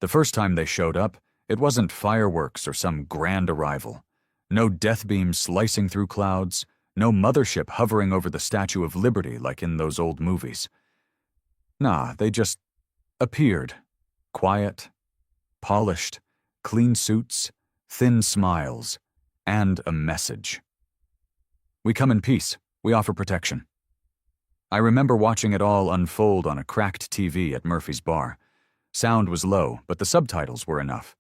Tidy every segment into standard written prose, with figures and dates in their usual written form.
The first time they showed up, it wasn't fireworks or some grand arrival. No death beams slicing through clouds, no mothership hovering over the Statue of Liberty like in those old movies. Nah, they just appeared. Quiet, polished, clean suits, thin smiles, and a message. We come in peace. We offer protection. I remember watching it all unfold on a cracked TV at Murphy's Bar. Sound was low, but the subtitles were enough.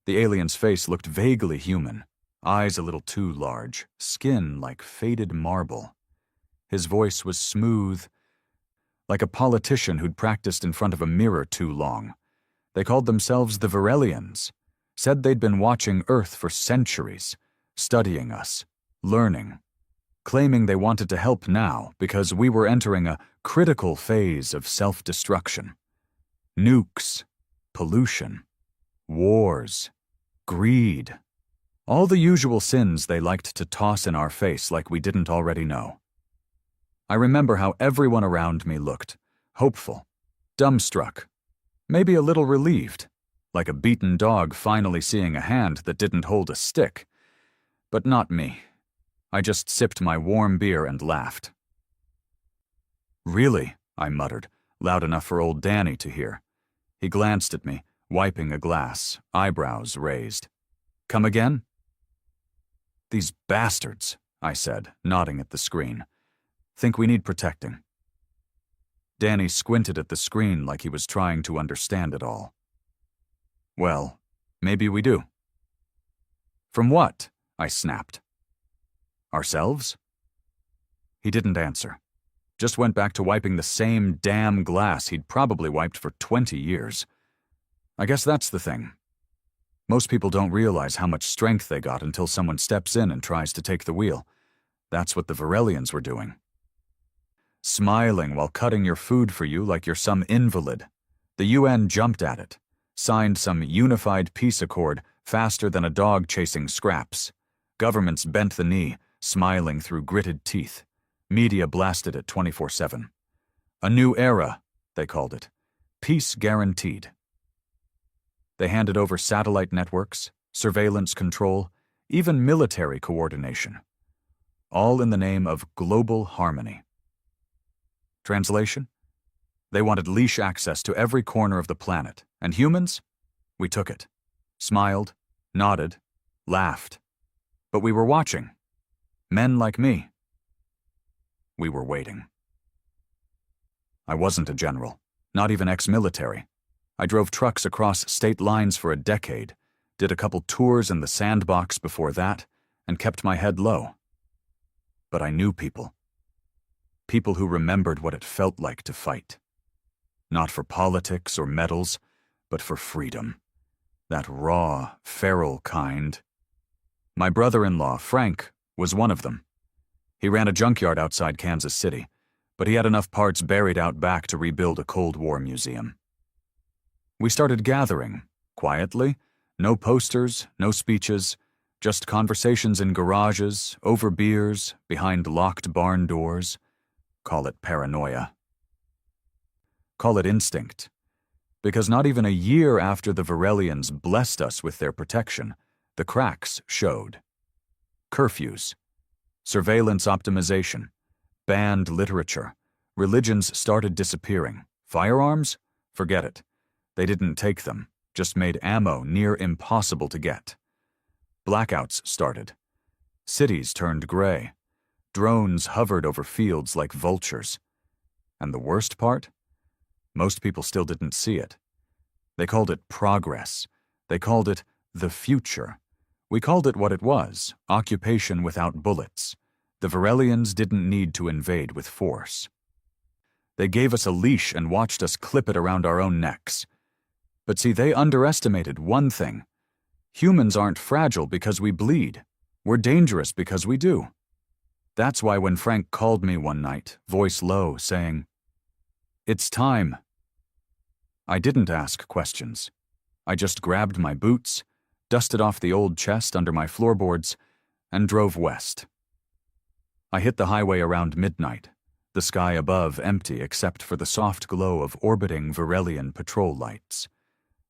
The alien's face looked vaguely human, eyes a little too large, skin like faded marble. His voice was smooth, like a politician who'd practiced in front of a mirror too long. They called themselves the Varelians, said they'd been watching Earth for centuries, studying us, learning, claiming they wanted to help now because we were entering a critical phase of self-destruction. Nukes, pollution, wars, greed, all the usual sins they liked to toss in our face like we didn't already know. I remember how everyone around me looked, hopeful, dumbstruck, maybe a little relieved, like a beaten dog finally seeing a hand that didn't hold a stick. But not me. I just sipped my warm beer and laughed. "Really?" I muttered, loud enough for old Danny to hear. He glanced at me, wiping a glass, eyebrows raised. "Come again?" "These bastards," I said, nodding at the screen. "Think we need protecting." Danny squinted at the screen like he was trying to understand it all. "Well, maybe we do." "From what?" I snapped. "Ourselves?" He didn't answer. Just went back to wiping the same damn glass he'd probably wiped for 20 years. I guess that's the thing. Most people don't realize how much strength they got until someone steps in and tries to take the wheel. That's what the Varelians were doing. Smiling while cutting your food for you like you're some invalid. The UN jumped at it, signed some unified peace accord faster than a dog chasing scraps. Governments bent the knee, smiling through gritted teeth. Media blasted it 24/7. A new era, they called it. Peace guaranteed. They handed over satellite networks, surveillance control, even military coordination. All in the name of global harmony. Translation? They wanted leash access to every corner of the planet, and humans? We took it. Smiled, nodded, laughed. But we were watching. Men like me. We were waiting. I wasn't a general, not even ex-military. I drove trucks across state lines for a decade, did a couple tours in the sandbox before that, and kept my head low. But I knew people. People who remembered what it felt like to fight. Not for politics or medals, but for freedom. That raw, feral kind. My brother-in-law, Frank, was one of them. He ran a junkyard outside Kansas City, but he had enough parts buried out back to rebuild a Cold War museum. We started gathering, quietly, no posters, no speeches, just conversations in garages, over beers, behind locked barn doors. Call it paranoia. Call it instinct. Because not even a year after the Varelians blessed us with their protection, the cracks showed. Curfews, surveillance optimization, banned literature, religions started disappearing. Firearms? Forget it. They didn't take them, just made ammo near impossible to get. Blackouts started. Cities turned gray. Drones hovered over fields like vultures. And the worst part? Most people still didn't see it. They called it progress. They called it the future. We called it what it was, occupation without bullets. The Varelians didn't need to invade with force. They gave us a leash and watched us clip it around our own necks. But see, they underestimated one thing. Humans aren't fragile because we bleed. We're dangerous because we do. That's why when Frank called me one night, voice low, saying, "It's time," I didn't ask questions. I just grabbed my boots, dusted off the old chest under my floorboards, and drove west. I hit the highway around midnight, the sky above empty except for the soft glow of orbiting Varelian patrol lights.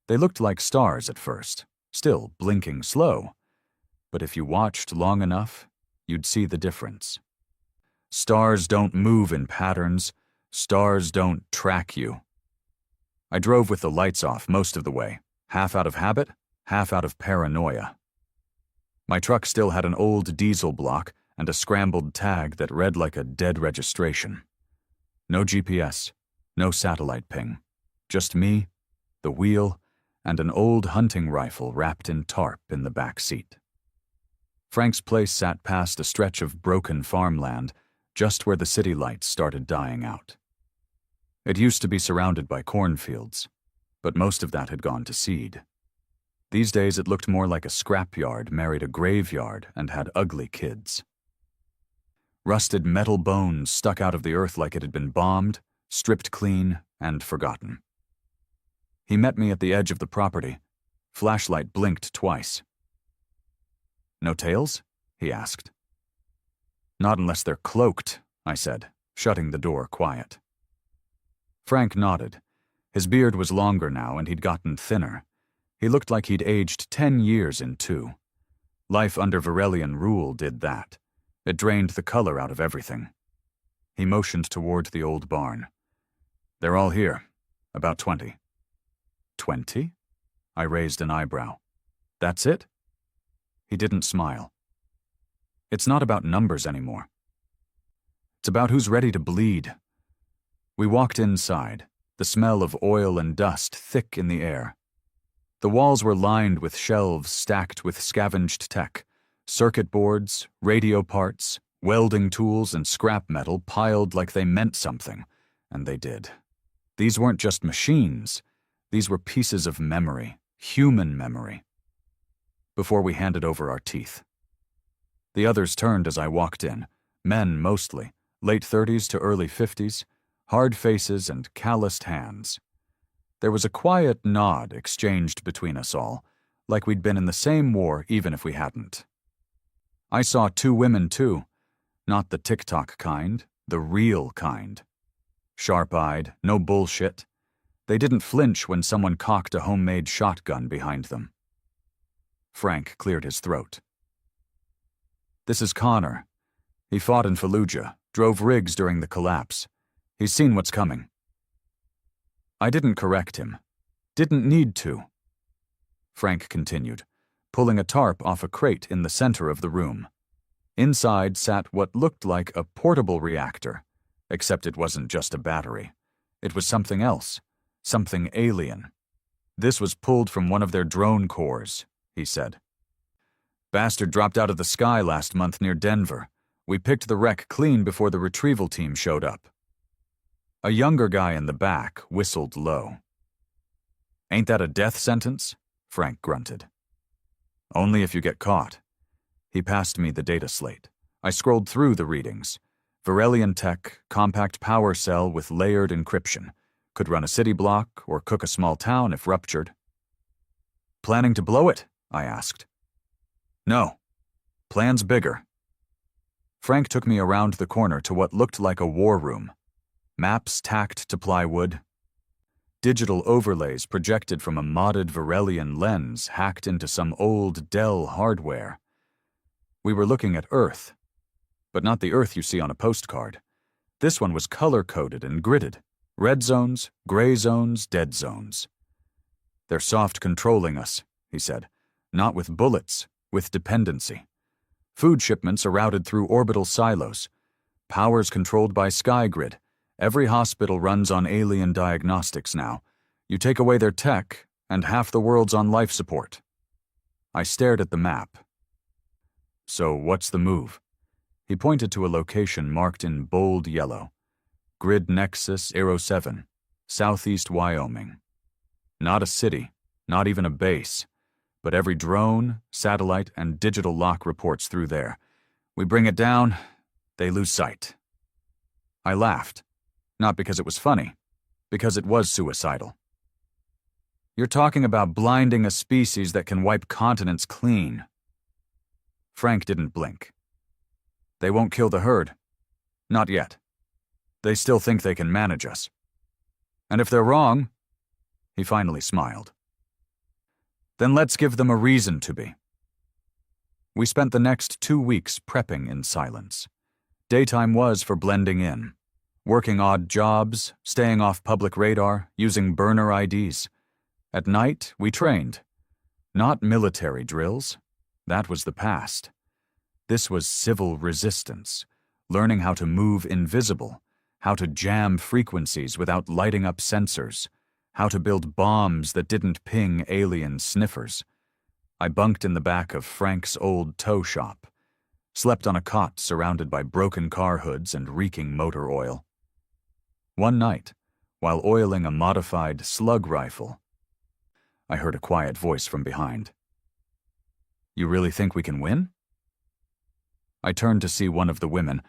They looked like stars at first, still blinking slow, but if you watched long enough, you'd see the difference. Stars don't move in patterns. Stars don't track you. I drove with the lights off most of the way, half out of habit, half out of paranoia. My truck still had an old diesel block and a scrambled tag that read like a dead registration. No GPS, no satellite ping. Just me, the wheel, and an old hunting rifle wrapped in tarp in the back seat. Frank's place sat past a stretch of broken farmland, just where the city lights started dying out. It used to be surrounded by cornfields, but most of that had gone to seed. These days it looked more like a scrapyard married a graveyard and had ugly kids. Rusted metal bones stuck out of the earth like it had been bombed, stripped clean, and forgotten. He met me at the edge of the property. Flashlight blinked twice. "No tails?" he asked. "Not unless they're cloaked," I said, shutting the door quiet. Frank nodded. His beard was longer now and he'd gotten thinner. He looked like he'd aged 10 years in 2. Life under Varelian rule did that. It drained the color out of everything. He motioned toward the old barn. "They're all here. About 20. 20? I raised an eyebrow. "That's it?" He didn't smile. "It's not about numbers anymore. It's about who's ready to bleed." We walked inside, the smell of oil and dust thick in the air. The walls were lined with shelves stacked with scavenged tech, circuit boards, radio parts, welding tools, and scrap metal piled like they meant something, and they did. These weren't just machines. These were pieces of memory, human memory. Before we handed over our teeth. The others turned as I walked in, men mostly, late 30s to early 50s, hard faces and calloused hands. There was a quiet nod exchanged between us all, like we'd been in the same war even if we hadn't. I saw 2 women too, not the TikTok kind, the real kind. Sharp-eyed, no bullshit. They didn't flinch when someone cocked a homemade shotgun behind them. Frank cleared his throat. "This is Connor. He fought in Fallujah, drove rigs during the collapse. He's seen what's coming." I didn't correct him. Didn't need to. Frank continued, pulling a tarp off a crate in the center of the room. Inside sat what looked like a portable reactor, except it wasn't just a battery. It was something else, something alien. "This was pulled from one of their drone cores," he said. "Bastard dropped out of the sky last month near Denver. We picked the wreck clean before the retrieval team showed up." A younger guy in the back whistled low. "Ain't that a death sentence?" Frank grunted. "Only if you get caught." He passed me the data slate. I scrolled through the readings. Varelian tech, compact power cell with layered encryption. Could run a city block or cook a small town if ruptured. "Planning to blow it?" I asked. "No. Plan's bigger." Frank took me around the corner to what looked like a war room. Maps tacked to plywood. Digital overlays projected from a modded Varelian lens hacked into some old Dell hardware. We were looking at Earth, but not the Earth you see on a postcard. This one was color-coded and gridded. Red zones, gray zones, dead zones. "They're soft controlling us," he said. "Not with bullets, with dependency. Food shipments are routed through orbital silos. Power's controlled by SkyGrid. Every hospital runs on alien diagnostics now. You take away their tech, and half the world's on life support." I stared at the map. "So what's the move?" He pointed to a location marked in bold yellow. Grid Nexus Aero 7, southeast Wyoming. Not a city, not even a base, but every drone, satellite, and digital lock reports through there. We bring it down, they lose sight. I laughed. Not because it was funny, because it was suicidal. "You're talking about blinding a species that can wipe continents clean." Frank didn't blink. "They won't kill the herd. Not yet. They still think they can manage us. And if they're wrong," he finally smiled, Then let's give them a reason to be. We spent the next 2 weeks prepping in silence. Daytime was for blending in, working odd jobs, staying off public radar, using burner IDs. At night, we trained. Not military drills. That was the past. This was civil resistance, learning how to move invisible, how to jam frequencies without lighting up sensors, how to build bombs that didn't ping alien sniffers. I bunked in the back of Frank's old tow shop, slept on a cot surrounded by broken car hoods and reeking motor oil. One night, while oiling a modified slug rifle, I heard a quiet voice from behind. "You really think we can win?" I turned to see one of the women,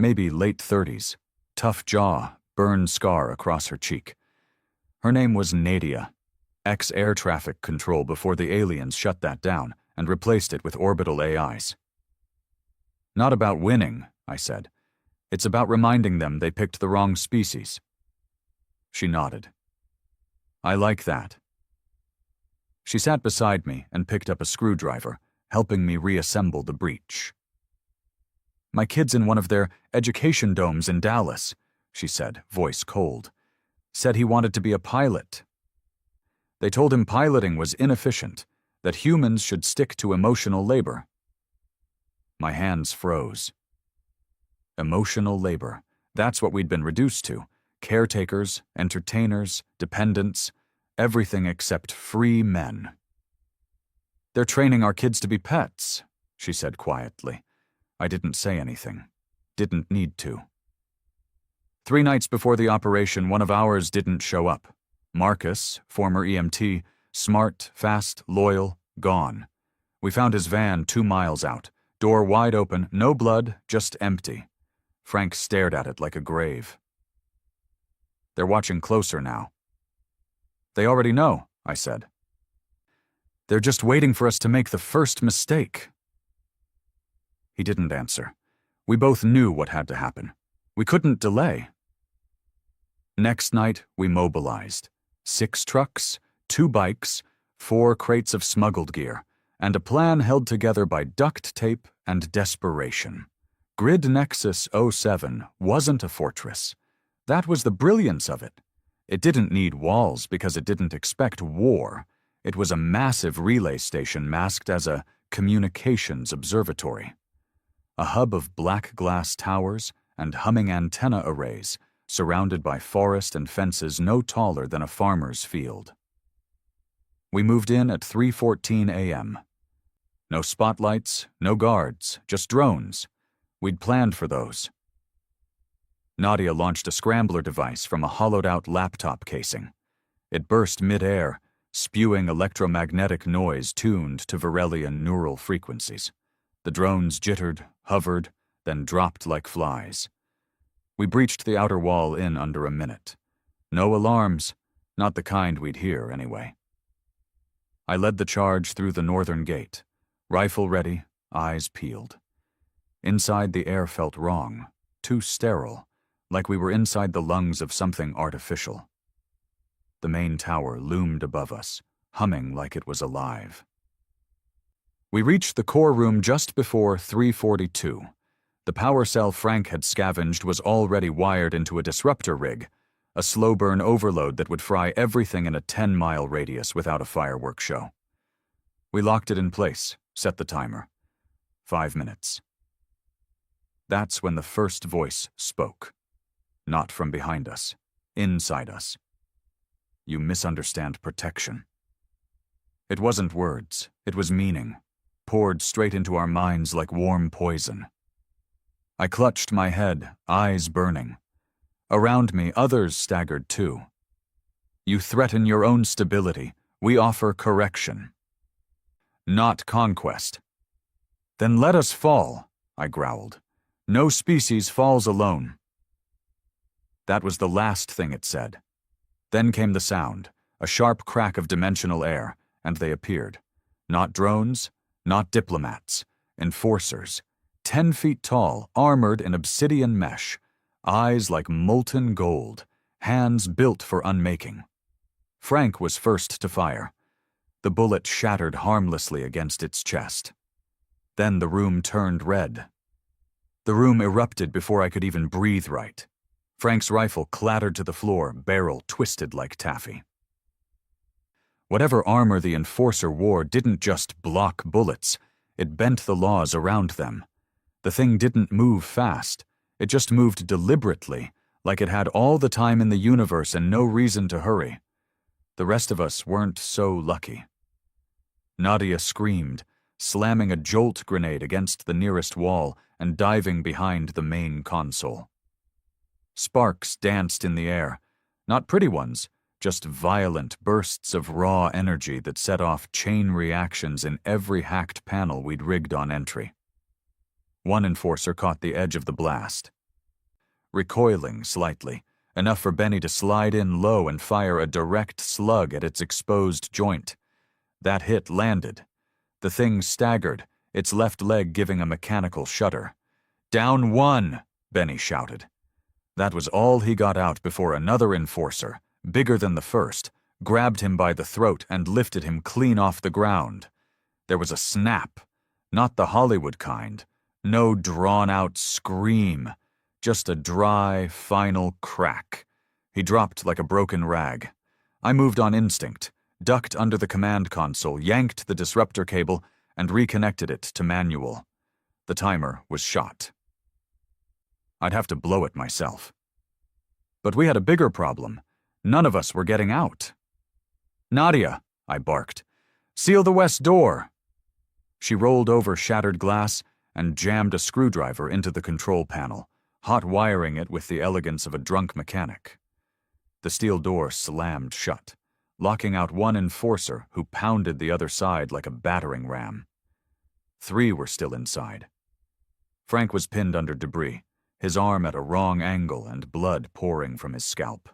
maybe late 30s, tough jaw, burned scar across her cheek. Her name was Nadia, ex-air traffic control before the aliens shut that down and replaced it with orbital AIs. "Not about winning," I said. "It's about reminding them they picked the wrong species." She nodded. "I like that." She sat beside me and picked up a screwdriver, helping me reassemble the breach. "My kid's in one of their education domes in Dallas," she said, voice cold. "Said he wanted to be a pilot. They told him piloting was inefficient, that humans should stick to emotional labor." My hands froze. Emotional labor. That's what we'd been reduced to. Caretakers, entertainers, dependents, everything except free men. "They're training our kids to be pets," she said quietly. I didn't say anything. Didn't need to. 3 nights before the operation, one of ours didn't show up. Marcus, former EMT, smart, fast, loyal, gone. We found his van 2 miles out, door wide open, no blood, just empty. Frank stared at it like a grave. "They're watching closer now." "They already know," I said. "They're just waiting for us to make the first mistake." He didn't answer. We both knew what had to happen. We couldn't delay. Next night, we mobilized. 6 trucks, 2 bikes, 4 crates of smuggled gear, and a plan held together by duct tape and desperation. Grid Nexus 07 wasn't a fortress. That was the brilliance of it. It didn't need walls because it didn't expect war. It was a massive relay station masked as a communications observatory. A hub of black glass towers and humming antenna arrays surrounded by forest and fences no taller than a farmer's field. We moved in at 3:14 a.m. No spotlights, no guards, just drones. We'd planned for those. Nadia launched a scrambler device from a hollowed-out laptop casing. It burst mid-air, spewing electromagnetic noise tuned to Varelian neural frequencies. The drones jittered, hovered, then dropped like flies. We breached the outer wall in under a minute. No alarms, not the kind we'd hear anyway. I led the charge through the northern gate, rifle ready, eyes peeled. Inside, the air felt wrong, too sterile, like we were inside the lungs of something artificial. The main tower loomed above us, humming like it was alive. We reached the core room just before 3:42. The power cell Frank had scavenged was already wired into a disruptor rig, a slow-burn overload that would fry everything in a 10-mile radius without a fireworks show. We locked it in place, set the timer. 5 minutes. That's when the first voice spoke. Not from behind us, inside us. "You misunderstand protection." It wasn't words, it was meaning, poured straight into our minds like warm poison. I clutched my head, eyes burning. Around me, others staggered too. "You threaten your own stability. We offer correction." "Not conquest." "Then let us fall," I growled. "No species falls alone." That was the last thing it said. Then came the sound, a sharp crack of dimensional air, and they appeared. Not drones, not diplomats, enforcers, 10 feet tall, armored in obsidian mesh, eyes like molten gold, hands built for unmaking. Frank was first to fire. The bullet shattered harmlessly against its chest. Then the room turned red. The room erupted before I could even breathe right. Frank's rifle clattered to the floor, barrel twisted like taffy. Whatever armor the enforcer wore didn't just block bullets, it bent the laws around them. The thing didn't move fast, it just moved deliberately, like it had all the time in the universe and no reason to hurry. The rest of us weren't so lucky. Nadia screamed, slamming a jolt grenade against the nearest wall and diving behind the main console. Sparks danced in the air, not pretty ones, just violent bursts of raw energy that set off chain reactions in every hacked panel we'd rigged on entry. One enforcer caught the edge of the blast. Recoiling slightly, enough for Benny to slide in low and fire a direct slug at its exposed joint. That hit landed. The thing staggered, its left leg giving a mechanical shudder. "Down one!" Benny shouted. That was all he got out before another enforcer, bigger than the first, grabbed him by the throat and lifted him clean off the ground. There was a snap, not the Hollywood kind, no drawn-out scream, just a dry, final crack. He dropped like a broken rag. I moved on instinct, ducked under the command console, yanked the disruptor cable, and reconnected it to manual. The timer was shot. I'd have to blow it myself. But we had a bigger problem. None of us were getting out. "Nadia," I barked, "seal the west door." She rolled over shattered glass and jammed a screwdriver into the control panel, hot wiring it with the elegance of a drunk mechanic. The steel door slammed shut, locking out one enforcer who pounded the other side like a battering ram. 3 were still inside. Frank was pinned under debris, his arm at a wrong angle and blood pouring from his scalp.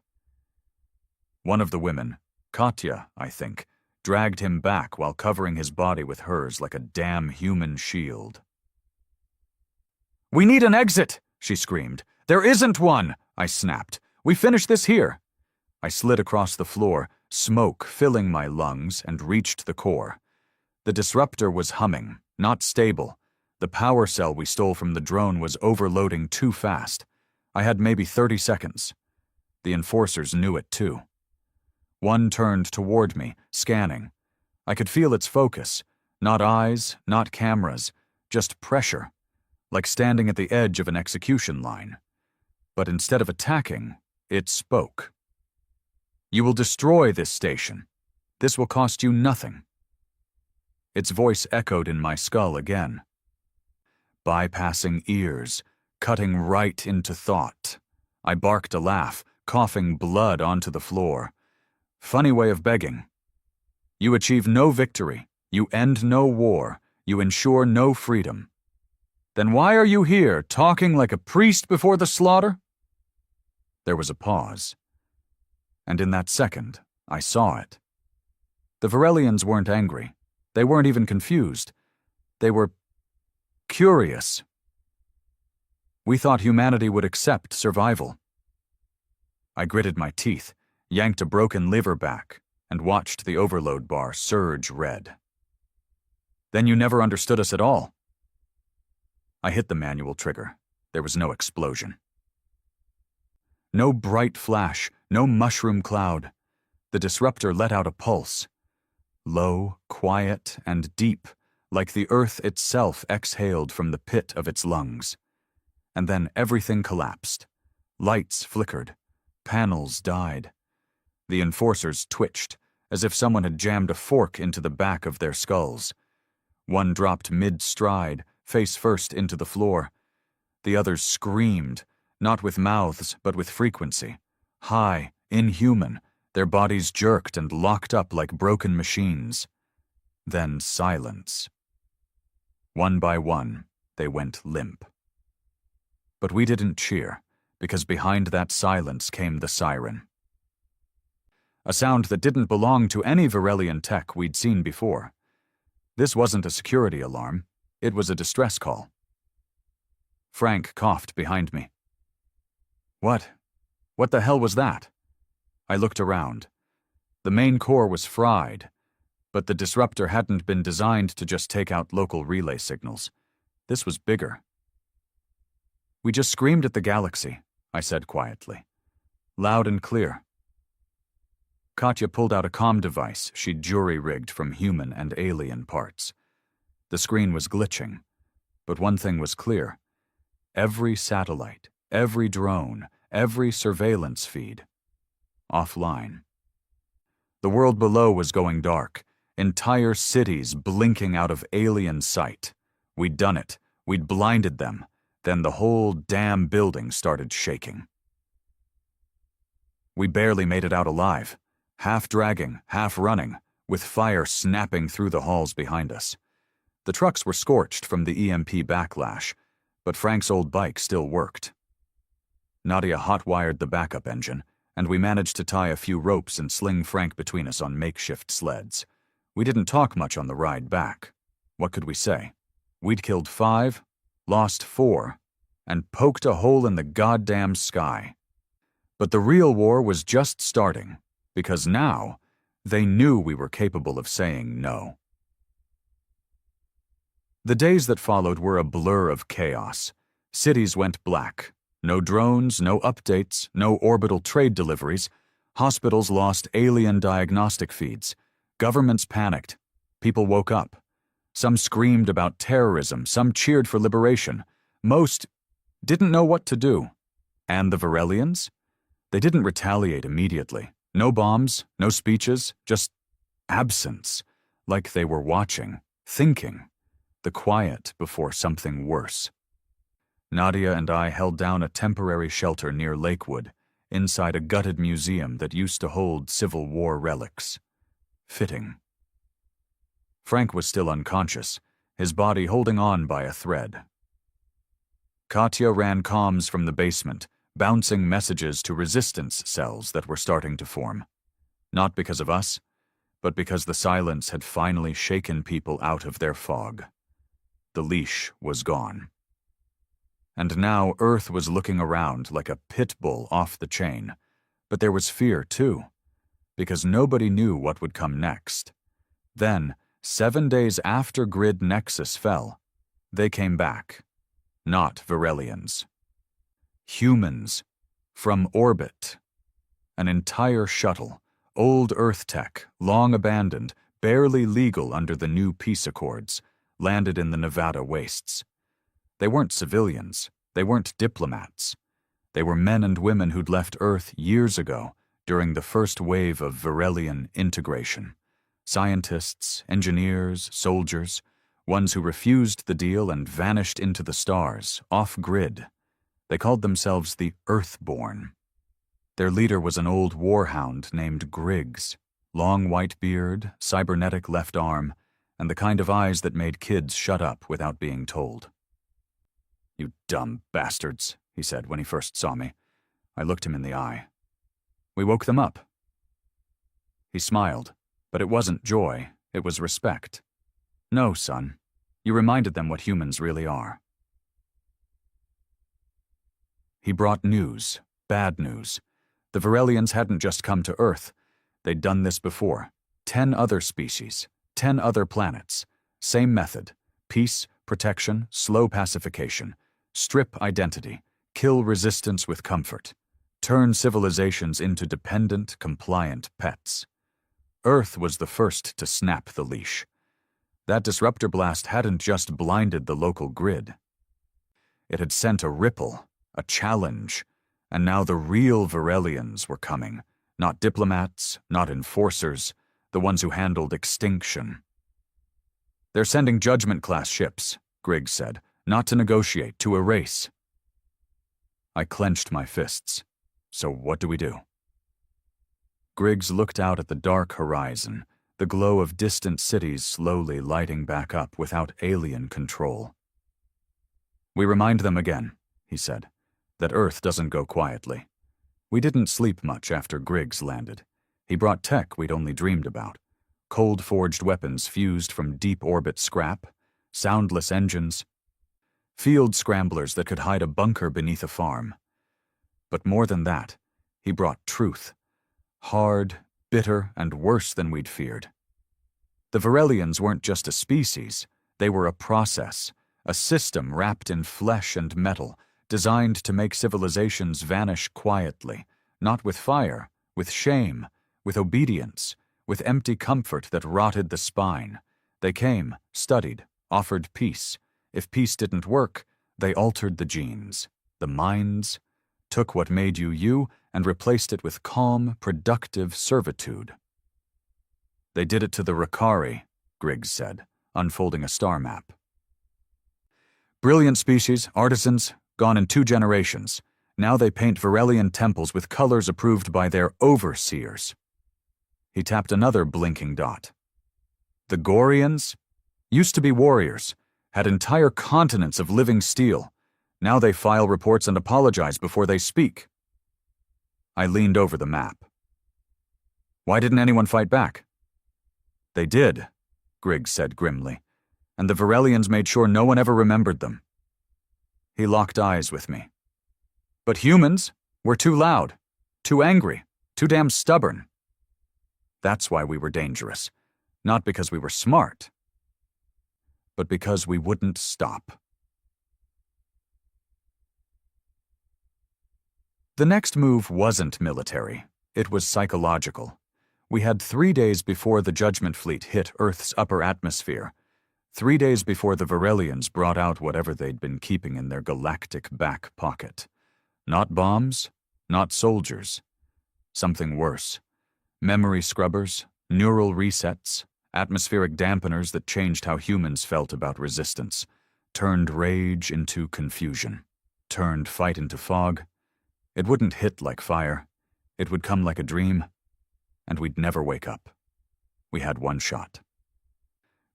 One of the women, Katya, I think, dragged him back while covering his body with hers like a damn human shield. "We need an exit!" she screamed. "There isn't one!" I snapped. "We finish this here." I slid across the floor, smoke filling my lungs, and reached the core. The disruptor was humming, not stable. The power cell we stole from the drone was overloading too fast. I had maybe 30 seconds. The enforcers knew it too. One turned toward me, scanning. I could feel its focus. Not eyes, not cameras, just pressure, like standing at the edge of an execution line. But instead of attacking, it spoke. "You will destroy this station. This will cost you nothing." Its voice echoed in my skull again. Bypassing ears, cutting right into thought. I barked a laugh, coughing blood onto the floor. Funny way of begging. You achieve no victory, you end no war, you ensure no freedom. Then why are you here, talking like a priest before the slaughter? There was a pause. And in that second, I saw it. The Varelians weren't angry. They weren't even confused. They were curious. We thought humanity would accept survival. I gritted my teeth, yanked a broken lever back, and watched the overload bar surge red. "Then you never understood us at all." I hit the manual trigger. There was no explosion. No bright flash, no mushroom cloud. The disruptor let out a pulse. Low, quiet, and deep, like the earth itself exhaled from the pit of its lungs. And then everything collapsed. Lights flickered. Panels died. The enforcers twitched, as if someone had jammed a fork into the back of their skulls. One dropped mid-stride, face first into the floor. The others screamed, not with mouths, but with frequency. High, inhuman, their bodies jerked and locked up like broken machines. Then silence. One by one, they went limp. But we didn't cheer, because behind that silence came the siren. A sound that didn't belong to any Varelian tech we'd seen before. This wasn't a security alarm, it was a distress call. Frank coughed behind me. What the hell was that? I looked around. The main core was fried. But the disruptor hadn't been designed to just take out local relay signals. This was bigger. "We just screamed at the galaxy," I said quietly. "Loud and clear." Katya pulled out a comm device she'd jury-rigged from human and alien parts. The screen was glitching, but one thing was clear. Every satellite, every drone, every surveillance feed, offline. The world below was going dark, entire cities blinking out of alien sight. We'd done it. We'd blinded them. Then the whole damn building started shaking. We barely made it out alive, half dragging, half running, with fire snapping through the halls behind us. The trucks were scorched from the EMP backlash, but Frank's old bike still worked. Nadia hot-wired the backup engine, and we managed to tie a few ropes and sling Frank between us on makeshift sleds. We didn't talk much on the ride back. What could we say? We'd killed 5, lost 4, and poked a hole in the goddamn sky. But the real war was just starting, because now they knew we were capable of saying no. The days that followed were a blur of chaos. Cities went black. No drones, no updates, no orbital trade deliveries. Hospitals lost alien diagnostic feeds. Governments panicked. People woke up. Some screamed about terrorism, some cheered for liberation. Most didn't know what to do. And the Varelians? They didn't retaliate immediately. No bombs, no speeches, just absence, like they were watching, thinking, the quiet before something worse. Nadia and I held down a temporary shelter near Lakewood, inside a gutted museum that used to hold Civil War relics. Fitting. Frank was still unconscious, his body holding on by a thread. Katya ran comms from the basement, bouncing messages to resistance cells that were starting to form. Not because of us, but because the silence had finally shaken people out of their fog. The leash was gone. And now Earth was looking around like a pit bull off the chain. But there was fear, too, because nobody knew what would come next. Then, 7 days after Grid Nexus fell, they came back. Not Varelians. Humans. From orbit. An entire shuttle, old Earth tech, long abandoned, barely legal under the new peace accords, landed in the Nevada wastes. They weren't civilians. They weren't diplomats. They were men and women who'd left Earth years ago during the first wave of Varelian integration. Scientists, engineers, soldiers, ones who refused the deal and vanished into the stars, off-grid. They called themselves the Earthborn. Their leader was an old warhound named Griggs, long white beard, cybernetic left arm, and the kind of eyes that made kids shut up without being told. "You dumb bastards," he said when he first saw me. I looked him in the eye. "We woke them up." He smiled, but it wasn't joy, it was respect. "No, son. You reminded them what humans really are." He brought news, bad news. The Varelians hadn't just come to Earth. They'd done this before. 10 other species, 10 other planets. Same method. Peace, protection, slow pacification. Strip identity. Kill resistance with comfort. Turn civilizations into dependent, compliant pets. Earth was the first to snap the leash. That disruptor blast hadn't just blinded the local grid. It had sent a ripple, a challenge, and now the real Varelians were coming. Not diplomats, not enforcers, the ones who handled extinction. "They're sending Judgment-class ships," Griggs said, "not to negotiate, to erase." I clenched my fists. So what do we do? Griggs looked out at the dark horizon, the glow of distant cities slowly lighting back up without alien control. "We remind them again," he said, "that Earth doesn't go quietly. We didn't sleep much after Griggs landed. He brought tech we'd only dreamed about. Cold-forged weapons fused from deep-orbit scrap, soundless engines, field scramblers that could hide a bunker beneath a farm. But more than that, he brought truth. Hard, bitter, and worse than we'd feared. The Varelians weren't just a species, they were a process, a system wrapped in flesh and metal, designed to make civilizations vanish quietly, not with fire, with shame, with obedience, with empty comfort that rotted the spine. They came, studied, offered peace. If peace didn't work, they altered the genes, the minds, took what made you you and replaced it with calm, productive servitude. They did it to the Rakari, Griggs said, unfolding a star map. Brilliant species, artisans, gone in 2 generations. Now they paint Varelian temples with colors approved by their overseers. He tapped another blinking dot. The Gorians used to be warriors, had entire continents of living steel. Now they file reports and apologize before they speak. I leaned over the map. Why didn't anyone fight back? They did, Griggs said grimly, and the Varelians made sure no one ever remembered them. He locked eyes with me. But humans were too loud, too angry, too damn stubborn. That's why we were dangerous, not because we were smart, but because we wouldn't stop. The next move wasn't military, it was psychological. We had 3 days before the Judgment Fleet hit Earth's upper atmosphere, 3 days before the Varelians brought out whatever they'd been keeping in their galactic back pocket. Not bombs, not soldiers. Something worse. Memory scrubbers, neural resets, atmospheric dampeners that changed how humans felt about resistance, turned rage into confusion, turned fight into fog. It wouldn't hit like fire. It would come like a dream, and we'd never wake up. We had 1 shot.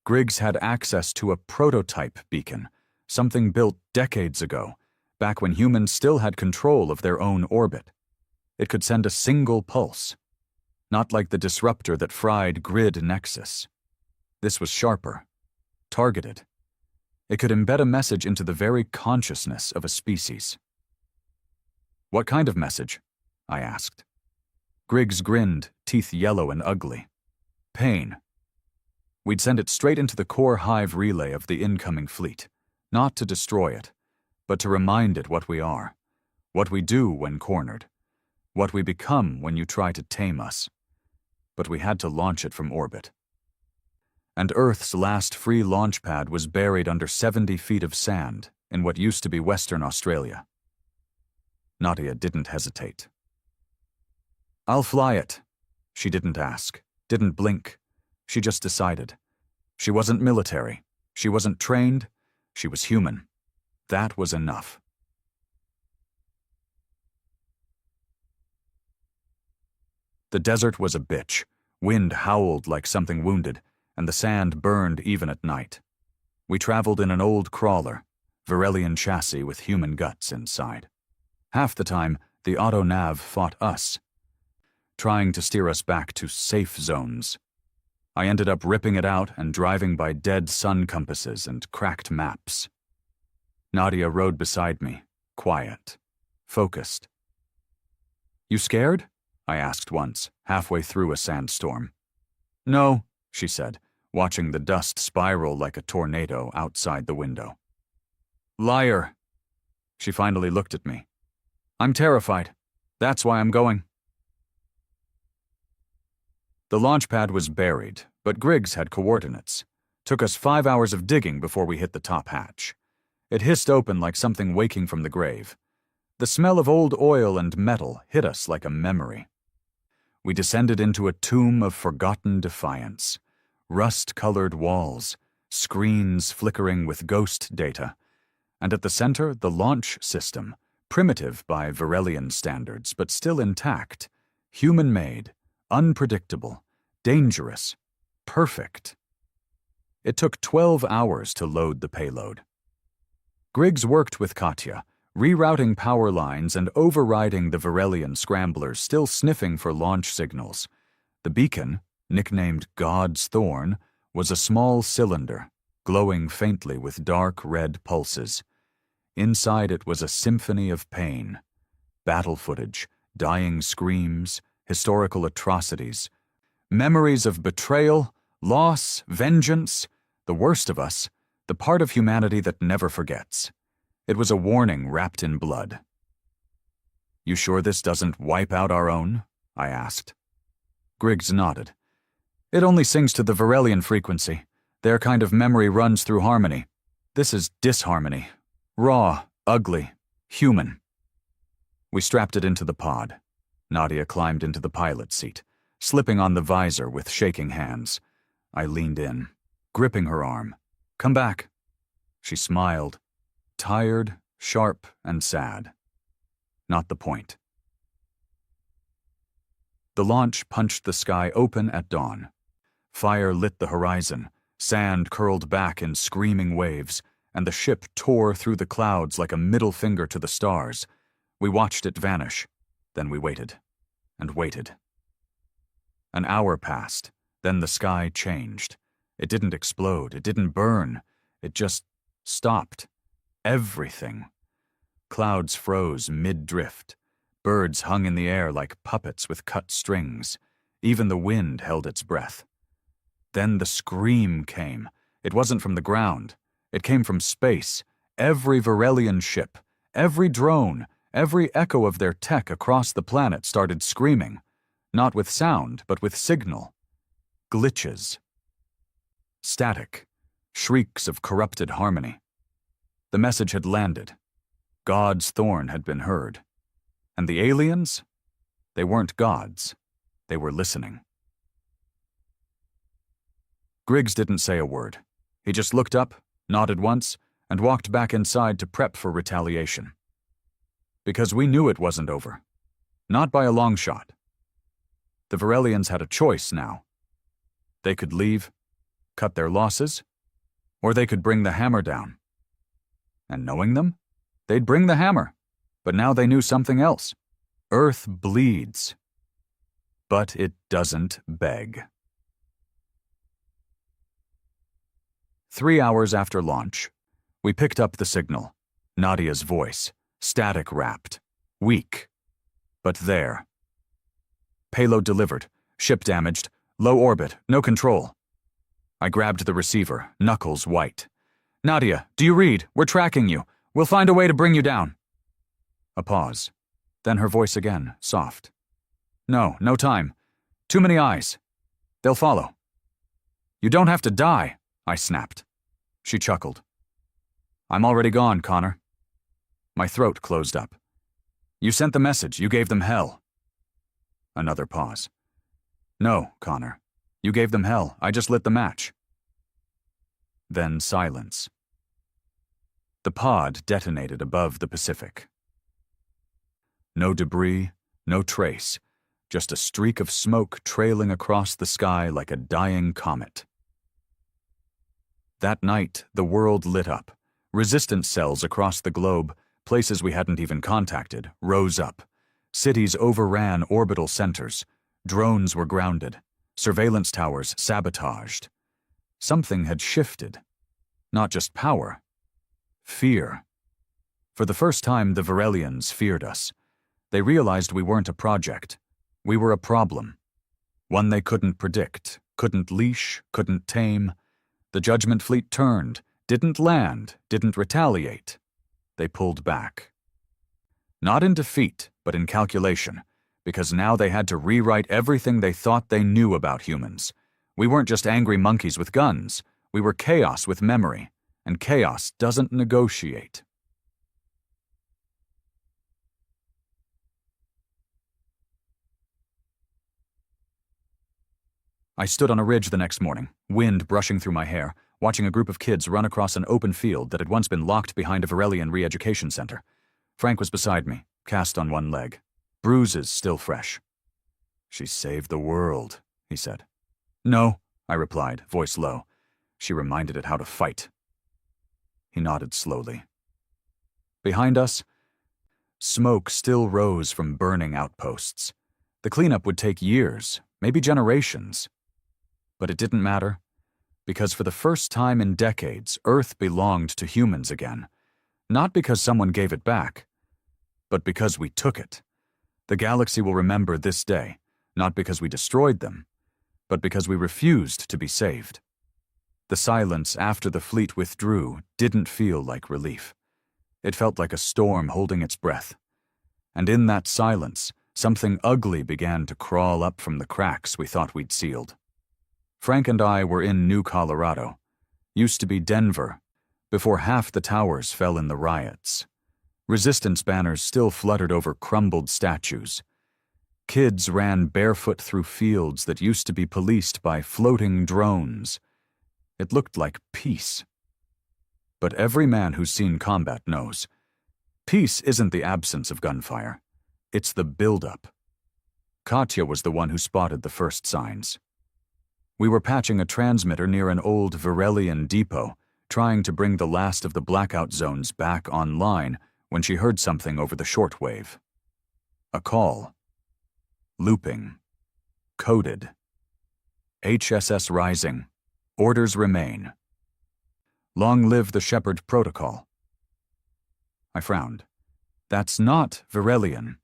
Griggs had access to a prototype beacon, something built decades ago, back when humans still had control of their own orbit. It could send a single pulse, not like the disruptor that fried Grid Nexus. This was sharper, targeted. It could embed a message into the very consciousness of a species. What kind of message? I asked. Griggs grinned, teeth yellow and ugly. Pain. We'd send it straight into the core hive relay of the incoming fleet, not to destroy it, but to remind it what we are, what we do when cornered, what we become when you try to tame us. But we had to launch it from orbit. And Earth's last free launch pad was buried under 70 feet of sand in what used to be Western Australia. Nadia didn't hesitate. I'll fly it. She didn't ask, didn't blink. She just decided. She wasn't military. She wasn't trained. She was human. That was enough. The desert was a bitch. Wind howled like something wounded, and the sand burned even at night. We traveled in an old crawler, Varelian chassis with human guts inside. Half the time, the auto-nav fought us, trying to steer us back to safe zones. I ended up ripping it out and driving by dead sun compasses and cracked maps. Nadia rode beside me, quiet, focused. You scared? I asked once, halfway through a sandstorm. No, she said, watching the dust spiral like a tornado outside the window. Liar. She finally looked at me. I'm terrified. That's why I'm going. The launch pad was buried, but Griggs had coordinates. Took us 5 hours of digging before we hit the top hatch. It hissed open like something waking from the grave. The smell of old oil and metal hit us like a memory. We descended into a tomb of forgotten defiance. Rust-colored walls, screens flickering with ghost data, and at the center, the launch system, primitive by Varelian standards, but still intact, human-made, unpredictable, dangerous, perfect. It took 12 hours to load the payload. Griggs worked with Katya, rerouting power lines and overriding the Varelian scramblers still sniffing for launch signals. The beacon, nicknamed God's Thorn, was a small cylinder, glowing faintly with dark red pulses. Inside it was a symphony of pain. Battle footage, dying screams, historical atrocities, memories of betrayal, Loss, vengeance, the worst of us, the part of humanity that never forgets. It was a warning wrapped in blood. "You sure this doesn't wipe out our own?" I asked. Griggs nodded. "It only sings to the Varelian frequency. Their kind of memory runs through harmony. This is disharmony. Raw, ugly, human." We strapped it into the pod. Nadia climbed into the pilot seat, slipping on the visor with shaking hands. I leaned in, gripping her arm. "Come back." She smiled, tired, sharp, and sad. Not the point. The launch punched the sky open at dawn. Fire lit the horizon, sand curled back in screaming waves, and the ship tore through the clouds like a middle finger to the stars. We watched it vanish. Then we waited. And waited. An hour passed. Then the sky changed. It didn't explode. It didn't burn. It just stopped. Everything. Clouds froze mid-drift. Birds hung in the air like puppets with cut strings. Even the wind held its breath. Then the scream came. It wasn't from the ground. It came from space. Every Varelian ship, every drone, every echo of their tech across the planet started screaming. Not with sound, but with signal. Glitches. Static. Shrieks of corrupted harmony. The message had landed. God's thorn had been heard. And the aliens? They weren't gods. They were listening. Griggs didn't say a word. He just looked up, nodded once, and walked back inside to prep for retaliation. Because we knew it wasn't over. Not by a long shot. The Varelians had a choice now. They could leave, cut their losses, or they could bring the hammer down. And knowing them, they'd bring the hammer. But now they knew something else. Earth bleeds. But it doesn't beg. 3 hours after launch, we picked up the signal. Nadia's voice, static-wrapped, weak, but there. Payload delivered, ship damaged, low orbit, no control. I grabbed the receiver, knuckles white. "Nadia, do you read? We're tracking you. We'll find a way to bring you down." A pause. Then her voice again, soft. "No time. Too many eyes. They'll follow." "You don't have to die," I snapped. She chuckled. "I'm already gone, Connor." My throat closed up. "You sent the message. You gave them hell." Another pause. "No, Connor. You gave them hell. I just lit the match." Then silence. The pod detonated above the Pacific. No debris, no trace, just a streak of smoke trailing across the sky like a dying comet. That night, the world lit up. Resistance cells across the globe, places we hadn't even contacted, rose up. Cities overran orbital centers. Drones were grounded. Surveillance towers sabotaged. Something had shifted. Not just power. Fear. For the first time, the Varelians feared us. They realized we weren't a project. We were a problem. One they couldn't predict, couldn't leash, couldn't tame. The Judgment Fleet turned, didn't land, didn't retaliate. They pulled back. Not in defeat, but in calculation, because now they had to rewrite everything they thought they knew about humans. We weren't just angry monkeys with guns. We were chaos with memory, and chaos doesn't negotiate. I stood on a ridge the next morning, wind brushing through my hair, watching a group of kids run across an open field that had once been locked behind a Varelian re-education center. Frank was beside me, cast on one leg, bruises still fresh. "She saved the world," he said. "No," I replied, voice low. "She reminded it how to fight." He nodded slowly. Behind us, smoke still rose from burning outposts. The cleanup would take years, maybe generations. But it didn't matter, because for the first time in decades, Earth belonged to humans again. Not because someone gave it back, but because we took it. The galaxy will remember this day, not because we destroyed them, but because we refused to be saved. The silence after the fleet withdrew didn't feel like relief. It felt like a storm holding its breath. And in that silence, something ugly began to crawl up from the cracks we thought we'd sealed. Frank and I were in New Colorado, used to be Denver, before half the towers fell in the riots. Resistance banners still fluttered over crumbled statues. Kids ran barefoot through fields that used to be policed by floating drones. It looked like peace. But every man who's seen combat knows, peace isn't the absence of gunfire. It's the buildup. Katya was the one who spotted the first signs. We were patching a transmitter near an old Varelian depot, trying to bring the last of the blackout zones back online when she heard something over the shortwave. A call. Looping. Coded. HSS rising. Orders remain. Long live the Shepherd Protocol. I frowned. That's not Varelian.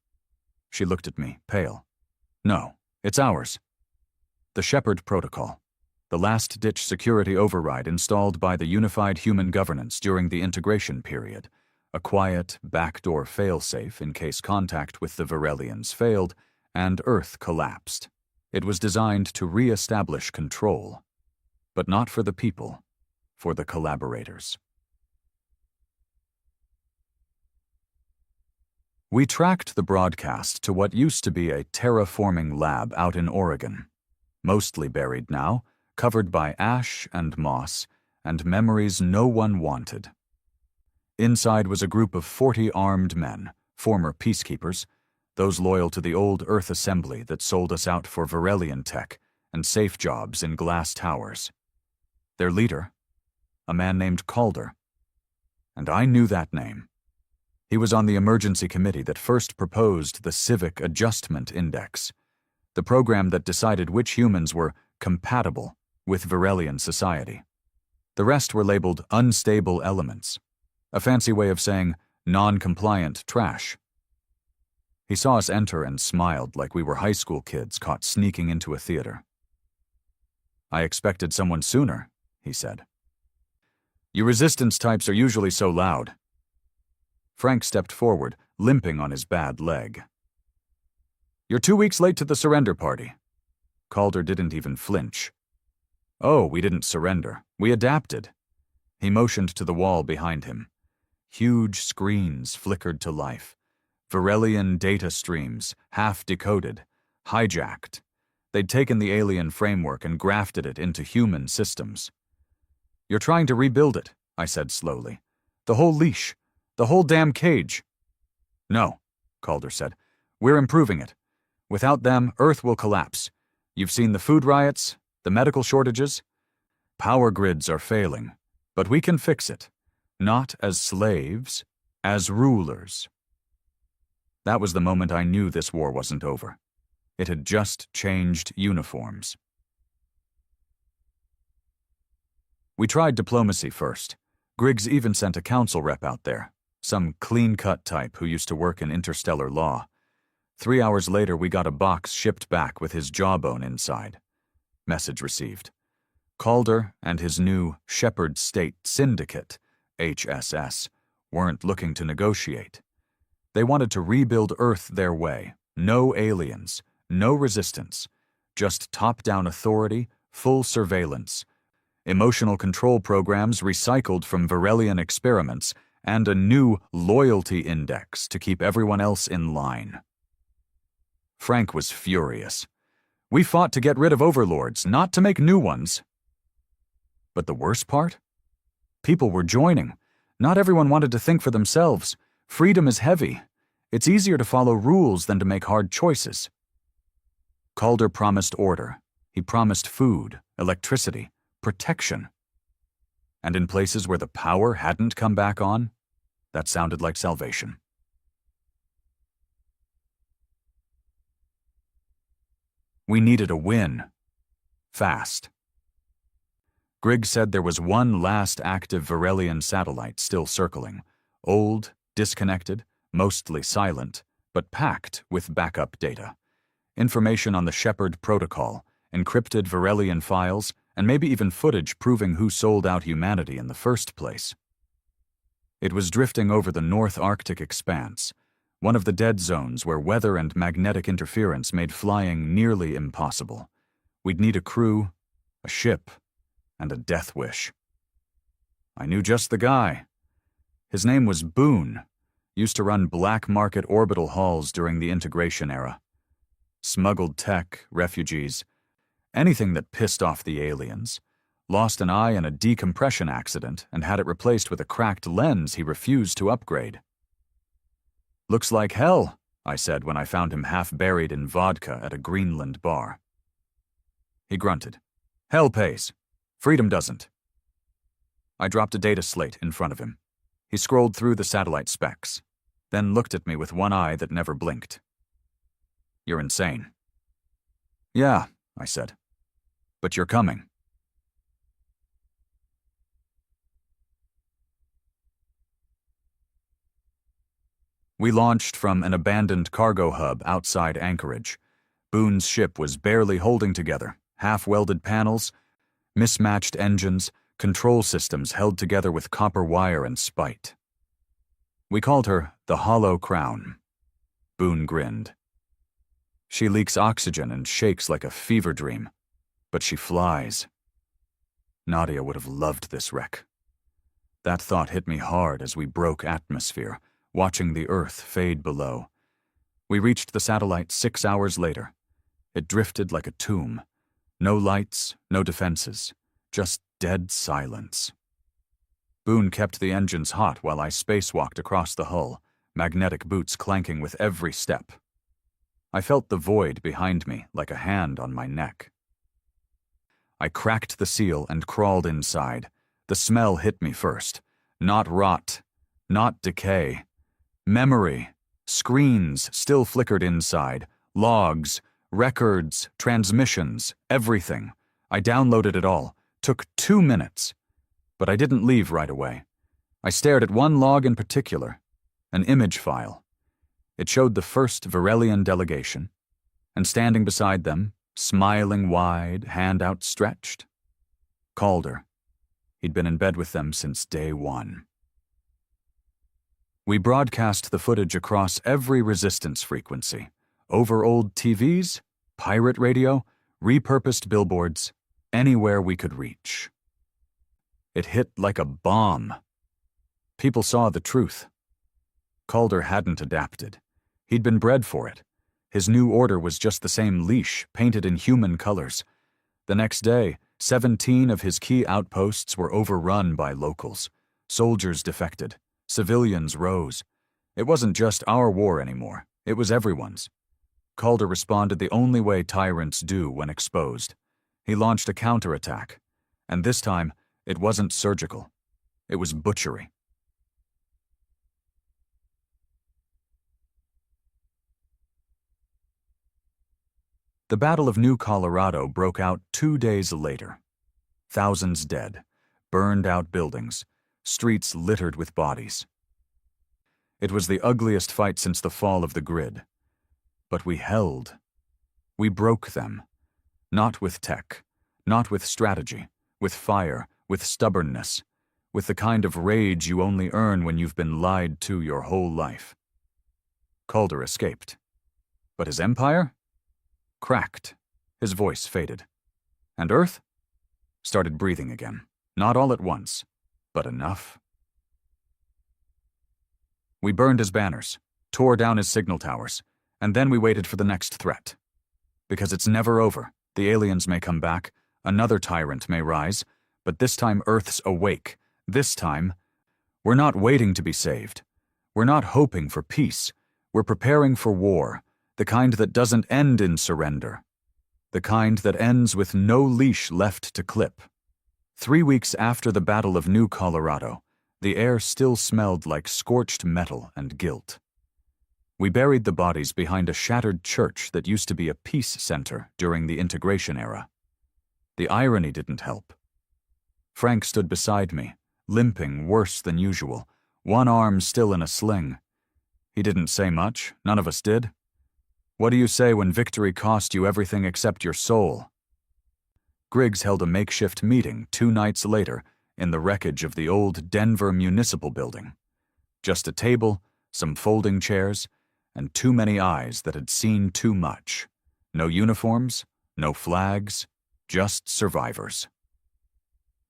She looked at me, pale. No, it's ours. The Shepherd Protocol. The last-ditch security override installed by the unified human governance during the integration period. A quiet, backdoor failsafe in case contact with the Varelians failed and Earth collapsed. It was designed to re-establish control. But not for the people, for the collaborators. We tracked the broadcast to what used to be a terraforming lab out in Oregon, mostly buried now, covered by ash and moss, and memories no one wanted. Inside was a group of 40 armed men, former peacekeepers, those loyal to the old Earth assembly that sold us out for Varelian tech and safe jobs in glass towers. Their leader, a man named Calder. And I knew that name. He was on the emergency committee that first proposed the Civic Adjustment Index, the program that decided which humans were compatible with Varelian society. The rest were labeled unstable elements, a fancy way of saying non-compliant trash. He saw us enter and smiled like we were high school kids caught sneaking into a theater. I expected someone sooner, he said. You resistance types are usually so loud. Frank stepped forward, limping on his bad leg. You're 2 weeks late to the surrender party. Calder didn't even flinch. Oh, we didn't surrender. We adapted. He motioned to the wall behind him. Huge screens flickered to life. Varelian data streams, half decoded, hijacked. They'd taken the alien framework and grafted it into human systems. You're trying to rebuild it, I said slowly. The whole leash. The whole damn cage. No, Calder said. We're improving it. Without them, Earth will collapse. You've seen the food riots, the medical shortages. Power grids are failing, but we can fix it. Not as slaves, as rulers. That was the moment I knew this war wasn't over. It had just changed uniforms. We tried diplomacy first. Griggs even sent a council rep out there, some clean-cut type who used to work in interstellar law. 3 hours later, we got a box shipped back with his jawbone inside. Message received. Calder and his new Shepherd State Syndicate, HSS, weren't looking to negotiate. They wanted to rebuild Earth their way. No aliens, no resistance, just top-down authority, full surveillance, emotional control programs recycled from Varelian experiments, and a new loyalty index to keep everyone else in line. Frank was furious. We fought to get rid of overlords, not to make new ones. But the worst part? People were joining. Not everyone wanted to think for themselves. Freedom is heavy. It's easier to follow rules than to make hard choices. Calder promised order. He promised food, electricity, protection. And in places where the power hadn't come back on, that sounded like salvation. We needed a win. Fast. Griggs said there was one last active Varelian satellite still circling. Old, disconnected, mostly silent, but packed with backup data. Information on the Shepherd Protocol, encrypted Varelian files, and maybe even footage proving who sold out humanity in the first place. It was drifting over the North Arctic expanse, one of the dead zones where weather and magnetic interference made flying nearly impossible. We'd need a crew, a ship, and a death wish. I knew just the guy. His name was Boone, used to run black market orbital hauls during the integration era. Smuggled tech, refugees, anything that pissed off the aliens. Lost an eye in a decompression accident and had it replaced with a cracked lens he refused to upgrade. "Looks like hell," I said when I found him half buried in vodka at a Greenland bar. He grunted. "Hell pays. Freedom doesn't." I dropped a data slate in front of him. He scrolled through the satellite specs, then looked at me with one eye that never blinked. "You're insane." "Yeah," I said. "But you're coming." We launched from an abandoned cargo hub outside Anchorage. Boone's ship was barely holding together, half-welded panels, mismatched engines, control systems held together with copper wire and spite. We called her the Hollow Crown. Boone grinned. "She leaks oxygen and shakes like a fever dream, but she flies." Nadia would have loved this wreck. That thought hit me hard as we broke atmosphere, watching the Earth fade below. We reached the satellite 6 hours later. It drifted like a tomb. No lights, no defenses, just dead silence. Boone kept the engines hot while I spacewalked across the hull, magnetic boots clanking with every step. I felt the void behind me like a hand on my neck. I cracked the seal and crawled inside. The smell hit me first. Not rot, not decay. Memory. Screens still flickered inside. Logs, records, transmissions, everything. I downloaded it all. Took 2 minutes. But I didn't leave right away. I stared at one log in particular, an image file. It showed the first Varelian delegation, and standing beside them, smiling wide, hand outstretched, Calder. He'd been in bed with them since day one. We broadcast the footage across every resistance frequency, over old TVs, pirate radio, repurposed billboards, anywhere we could reach. It hit like a bomb. People saw the truth. Calder hadn't adapted. He'd been bred for it. His new order was just the same leash, painted in human colors. The next day, 17 of his key outposts were overrun by locals. Soldiers defected. Civilians rose. It wasn't just our war anymore. It was everyone's. Calder responded the only way tyrants do when exposed. He launched a counterattack. And this time, it wasn't surgical. It was butchery. The Battle of New Colorado broke out 2 days later. Thousands dead, burned-out buildings, streets littered with bodies. It was the ugliest fight since the fall of the grid. But we held. We broke them. Not with tech, not with strategy, with fire, with stubbornness, with the kind of rage you only earn when you've been lied to your whole life. Calder escaped. But his empire? Cracked. His voice faded. And Earth? Started breathing again. Not all at once, but enough. We burned his banners, tore down his signal towers, and then we waited for the next threat. Because it's never over. The aliens may come back, another tyrant may rise, but this time Earth's awake. This time, we're not waiting to be saved. We're not hoping for peace. We're preparing for war, the kind that doesn't end in surrender. The kind that ends with no leash left to clip. 3 weeks after the Battle of New Colorado, the air still smelled like scorched metal and guilt. We buried the bodies behind a shattered church that used to be a peace center during the integration era. The irony didn't help. Frank stood beside me, limping worse than usual, one arm still in a sling. He didn't say much, none of us did. What do you say when victory cost you everything except your soul? Griggs held a makeshift meeting 2 nights later in the wreckage of the old Denver Municipal Building. Just a table, some folding chairs, and too many eyes that had seen too much. No uniforms, no flags, just survivors.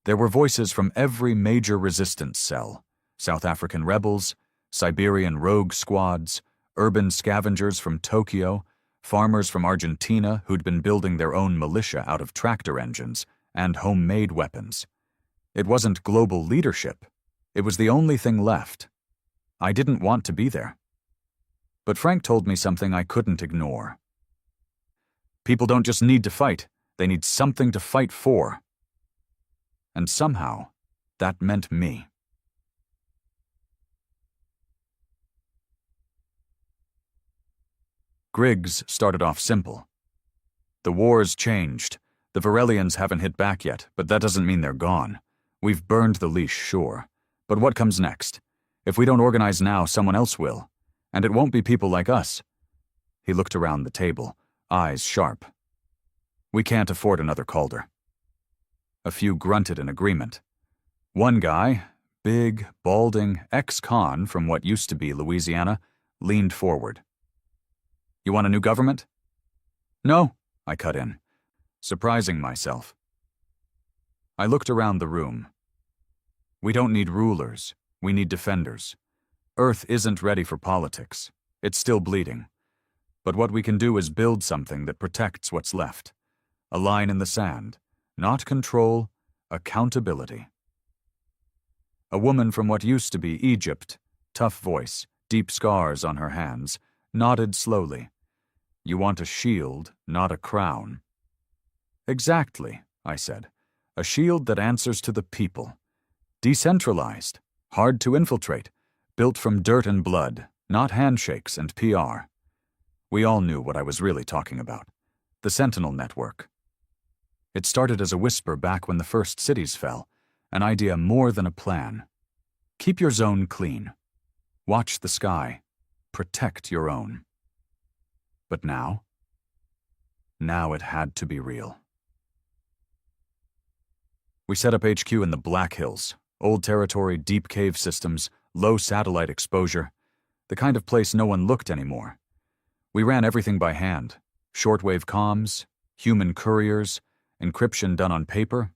There were voices from every major resistance cell: South African rebels, Siberian rogue squads, urban scavengers from Tokyo, farmers from Argentina who'd been building their own militia out of tractor engines and homemade weapons. It wasn't global leadership. It was the only thing left. I didn't want to be there. But Frank told me something I couldn't ignore. People don't just need to fight, they need something to fight for. And somehow, that meant me. Griggs started off simple. The war's changed. The Varelians haven't hit back yet, but that doesn't mean they're gone. We've burned the leash, sure. But what comes next? If we don't organize now, someone else will. And it won't be people like us. He looked around the table, eyes sharp. We can't afford another Calder. A few grunted in agreement. One guy, big, balding, ex-con from what used to be Louisiana, leaned forward. You want a new government? No, I cut in, surprising myself. I looked around the room. We don't need rulers, we need defenders. Earth isn't ready for politics. It's still bleeding. But what we can do is build something that protects what's left. A line in the sand. Not control, accountability. A woman from what used to be Egypt, tough voice, deep scars on her hands, nodded slowly. You want a shield, not a crown. Exactly, I said. A shield that answers to the people. Decentralized, hard to infiltrate, built from dirt and blood, not handshakes and PR. We all knew what I was really talking about. The Sentinel Network. It started as a whisper back when the first cities fell, an idea more than a plan. Keep your zone clean. Watch the sky. Protect your own. But now? Now it had to be real. We set up HQ in the Black Hills, old territory, deep cave systems, low satellite exposure, the kind of place no one looked anymore. We ran everything by hand, shortwave comms, human couriers, encryption done on paper.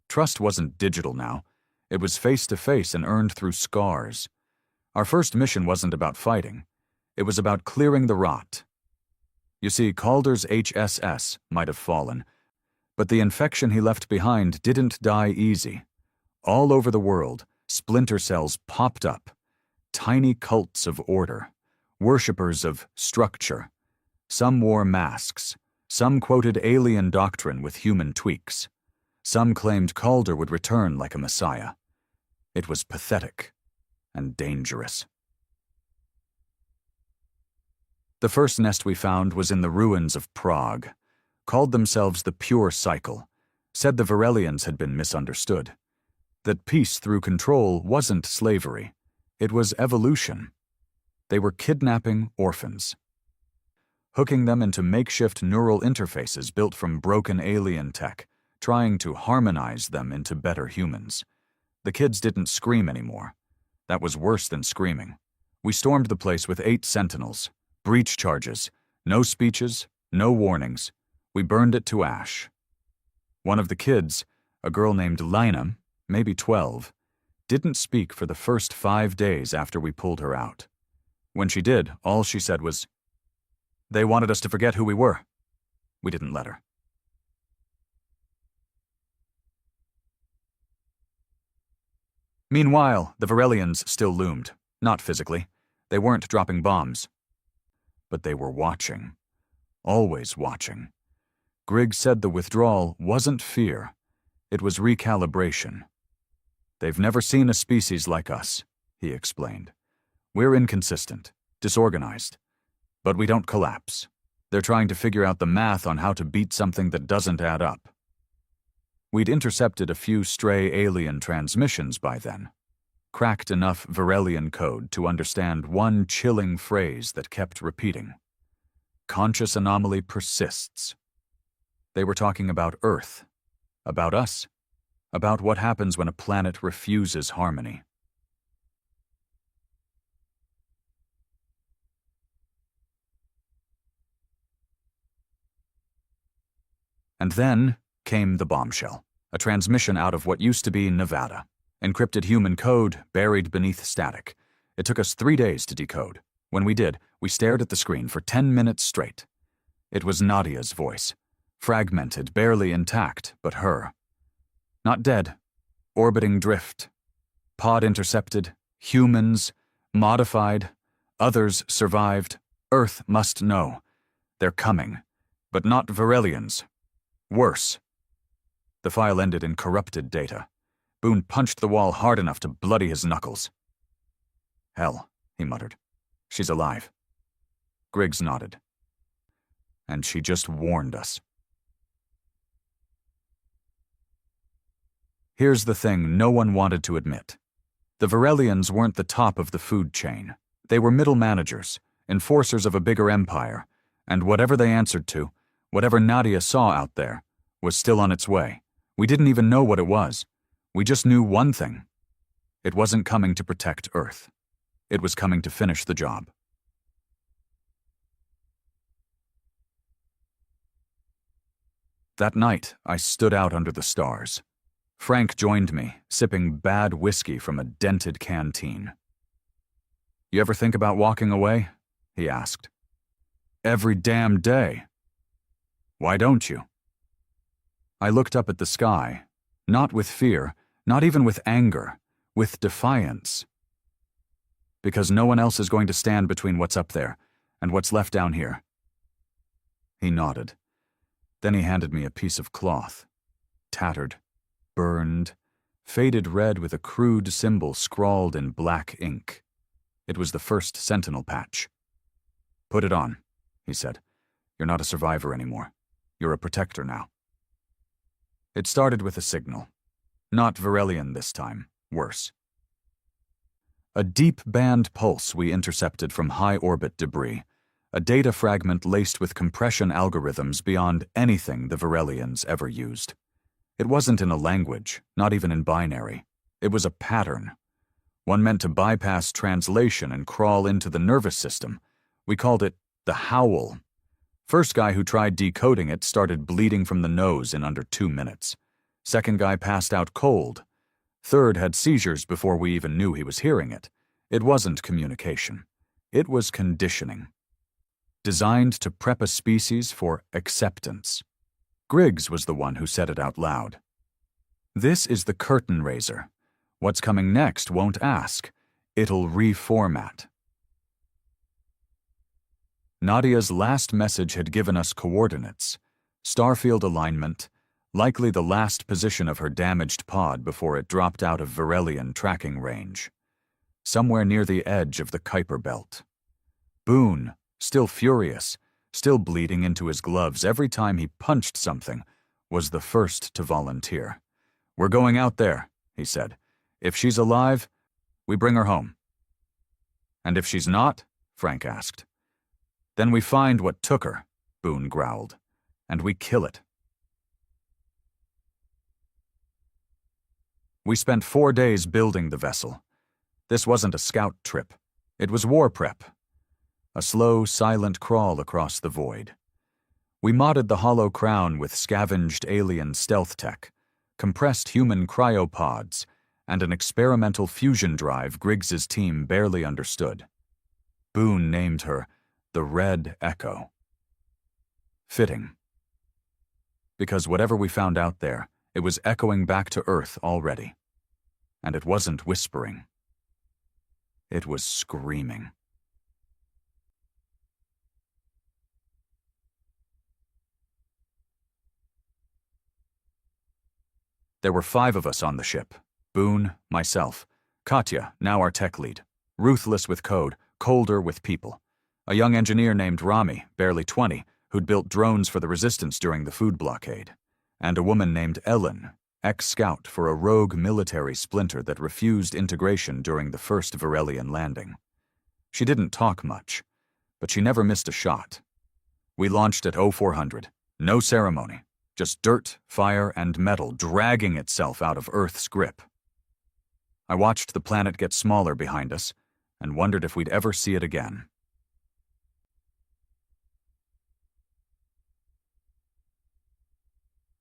Trust wasn't digital now. It was face-to-face and earned through scars. Our first mission wasn't about fighting. It was about clearing the rot. You see, Calder's HSS might have fallen, but the infection he left behind didn't die easy. All over the world, splinter cells popped up. Tiny cults of order, worshippers of structure. Some wore masks. Some quoted alien doctrine with human tweaks. Some claimed Calder would return like a messiah. It was pathetic and dangerous. The first nest we found was in the ruins of Prague. Called themselves the Pure Cycle. Said the Varelians had been misunderstood. That peace through control wasn't slavery. It was evolution. They were kidnapping orphans. Hooking them into makeshift neural interfaces built from broken alien tech, trying to harmonize them into better humans. The kids didn't scream anymore. That was worse than screaming. We stormed the place with 8 sentinels. Breach charges. No speeches, no warnings. We burned it to ash. One of the kids, a girl named Lina, maybe 12, didn't speak for the first 5 days after we pulled her out. When she did, all she said was, "They wanted us to forget who we were." We didn't let her. Meanwhile, the Varelians still loomed. Not physically. They weren't dropping bombs. But they were watching. Always watching. Griggs said the withdrawal wasn't fear. It was recalibration. They've never seen a species like us, he explained. We're inconsistent, disorganized. But we don't collapse. They're trying to figure out the math on how to beat something that doesn't add up. We'd intercepted a few stray alien transmissions by then. Cracked enough Varelian code to understand one chilling phrase that kept repeating. Conscious anomaly persists. They were talking about Earth. About us. About what happens when a planet refuses harmony. And then came the bombshell, a transmission out of what used to be Nevada. Encrypted human code buried beneath static. It took us 3 days to decode. When we did, we stared at the screen for 10 minutes straight. It was Nadia's voice. Fragmented, barely intact, but her. Not dead. Orbiting drift. Pod intercepted. Humans. Modified. Others survived. Earth must know. They're coming. But not Varelians. Worse. The file ended in corrupted data. Boone punched the wall hard enough to bloody his knuckles. Hell, he muttered. She's alive. Griggs nodded. And she just warned us. Here's the thing no one wanted to admit. The Varelians weren't the top of the food chain. They were middle managers, enforcers of a bigger empire, and whatever they answered to, whatever Nadia saw out there, was still on its way. We didn't even know what it was. We just knew one thing. It wasn't coming to protect Earth. It was coming to finish the job. That night, I stood out under the stars. Frank joined me, sipping bad whiskey from a dented canteen. You ever think about walking away? He asked. Every damn day. Why don't you? I looked up at the sky, not with fear, not even with anger, with defiance. Because no one else is going to stand between what's up there and what's left down here. He nodded. Then he handed me a piece of cloth. Tattered, burned, faded red with a crude symbol scrawled in black ink. It was the first Sentinel patch. Put it on, he said. You're not a survivor anymore. You're a protector now. It started with a signal. Not Varelian this time. Worse. A deep band pulse we intercepted from high-orbit debris, a data fragment laced with compression algorithms beyond anything the Varelians ever used. It wasn't in a language, not even in binary. It was a pattern. One meant to bypass translation and crawl into the nervous system. We called it the howl. First guy who tried decoding it started bleeding from the nose in under 2 minutes. Second guy passed out cold. Third had seizures before we even knew he was hearing it. It wasn't communication. It was conditioning. Designed to prep a species for acceptance. Griggs was the one who said it out loud. This is the curtain raiser. What's coming next won't ask. It'll reformat. Nadia's last message had given us coordinates, starfield alignment, likely the last position of her damaged pod before it dropped out of Varelian tracking range. Somewhere near the edge of the Kuiper Belt. Boone, still furious, still bleeding into his gloves every time he punched something, was the first to volunteer. We're going out there, he said. If she's alive, we bring her home. And if she's not? Frank asked. Then we find what took her, Boone growled, and we kill it. We spent 4 days building the vessel. This wasn't a scout trip. It was war prep. A slow, silent crawl across the void. We modded the hollow crown with scavenged alien stealth tech, compressed human cryopods, and an experimental fusion drive Griggs's team barely understood. Boone named her the Red Echo. Fitting. Because whatever we found out there, it was echoing back to Earth already. And it wasn't whispering. It was screaming. There were 5 of us on the ship. Boone, myself, Katya, now our tech lead, ruthless with code, colder with people. A young engineer named Rami, barely 20, who'd built drones for the resistance during the food blockade. And a woman named Ellen, ex-scout for a rogue military splinter that refused integration during the first Varelian landing. She didn't talk much, but she never missed a shot. We launched at 0400, no ceremony, Just dirt, fire, and metal dragging itself out of Earth's grip. I watched the planet get smaller behind us and wondered if we'd ever see it again.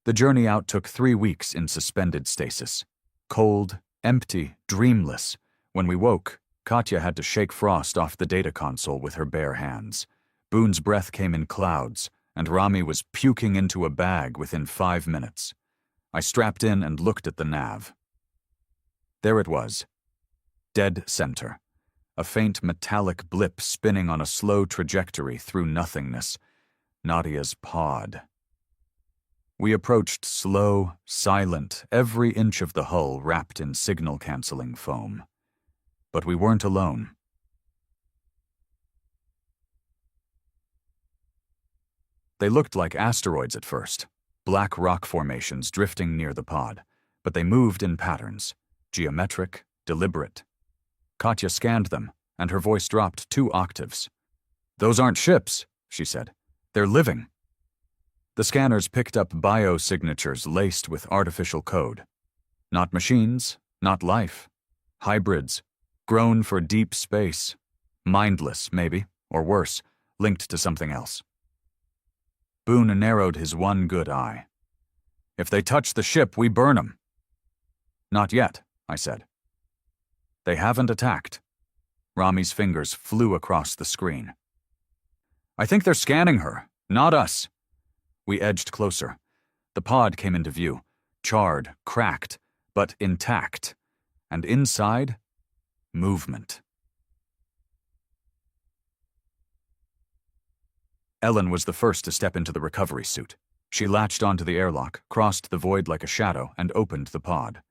The journey out took 3 weeks in suspended stasis. Cold, empty, dreamless. When we woke, Katya had to shake frost off the data console with her bare hands. Boone's breath came in clouds, and Rami was puking into a bag within 5 minutes. I strapped in and looked at the nav. There it was. Dead center. A faint metallic blip spinning on a slow trajectory through nothingness. Nadia's pod. We approached slow, silent, every inch of the hull wrapped in signal-canceling foam. But we weren't alone. They looked like asteroids at first, black rock formations drifting near the pod, but they moved in patterns, geometric, deliberate. Katya scanned them, and her voice dropped 2 octaves. "Those aren't ships," she said. "They're living." The scanners picked up biosignatures laced with artificial code. Not machines, not life. Hybrids, grown for deep space. Mindless, maybe, or worse, linked to something else. Boone narrowed his one good eye. "If they touch the ship, we burn 'em." "Not yet," I said. "They haven't attacked." Rami's fingers flew across the screen. "I think they're scanning her, not us." We edged closer. The pod came into view, charred, cracked, but intact. And inside, movement. Ellen was the first to step into the recovery suit. She latched onto the airlock, crossed the void like a shadow, and opened the pod.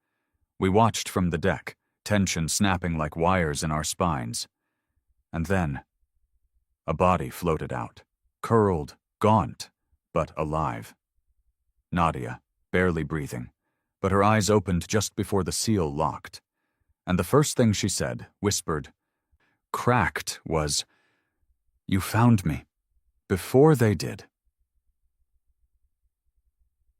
We watched from the deck, tension snapping like wires in our spines. And then, a body floated out, curled, gaunt, but alive. Nadia, barely breathing, but her eyes opened just before the seal locked. And the first thing she said, whispered, cracked, was, "You found me. Before they did."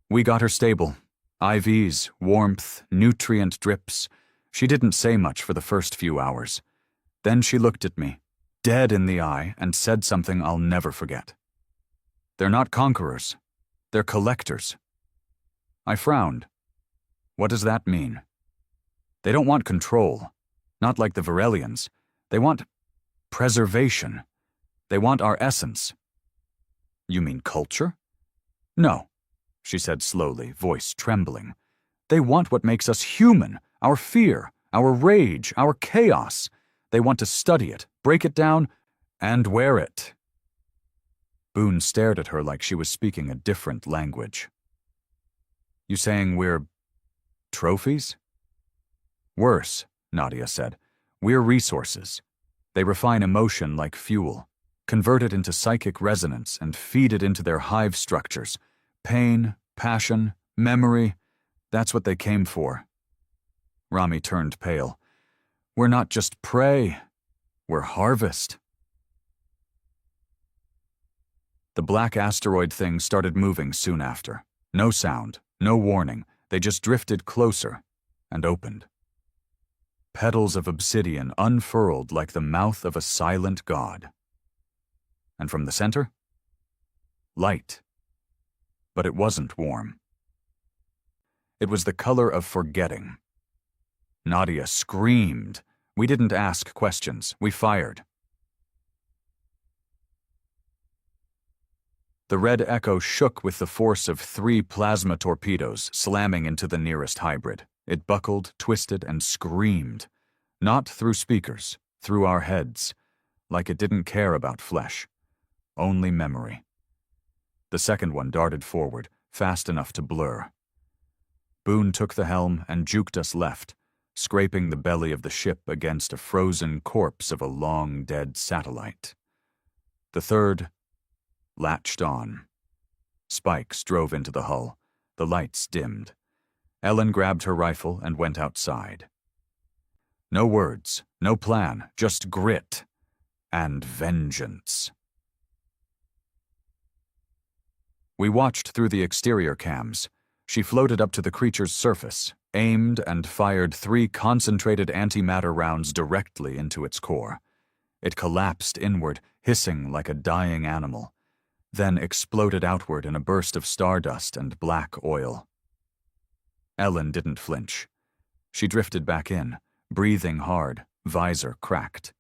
We got her stable. IVs, warmth, nutrient drips. She didn't say much for the first few hours. Then she looked at me, dead in the eye, and said something I'll never forget. "They're not conquerors. They're collectors." I frowned. What does that mean? They don't want control. Not like the Varelians. They want preservation. They want our essence. You mean culture? No, she said slowly, voice trembling. They want what makes us human, our fear, our rage, our chaos. They want to study it, break it down, and wear it. Boone stared at her like she was speaking a different language. "You saying we're trophies?" "Worse," Nadia said. "We're resources. They refine emotion like fuel, convert it into psychic resonance, and feed it into their hive structures. Pain, passion, memory, that's what they came for." Rami turned pale. "We're not just prey. We're harvest." The black asteroid thing started moving soon after. No sound, no warning. They just drifted closer and opened. Petals of obsidian unfurled like the mouth of a silent god. And from the center? Light. But it wasn't warm. It was the color of forgetting. Nadia screamed. We didn't ask questions. We fired. The red echo shook with the force of 3 plasma torpedoes slamming into the nearest hybrid. It buckled, twisted, and screamed. Not through speakers, through our heads, like it didn't care about flesh. Only memory. The second one darted forward, fast enough to blur. Boone took the helm and juked us left, scraping the belly of the ship against a frozen corpse of a long-dead satellite. The third latched on. Spikes drove into the hull. The lights dimmed. Ellen grabbed her rifle and went outside. No words, no plan, just grit and vengeance. We watched through the exterior cams. She floated up to the creature's surface, aimed and fired 3 concentrated antimatter rounds directly into its core. It collapsed inward, hissing like a dying animal, then exploded outward in a burst of stardust and black oil. Ellen didn't flinch. She drifted back in, breathing hard, visor cracked,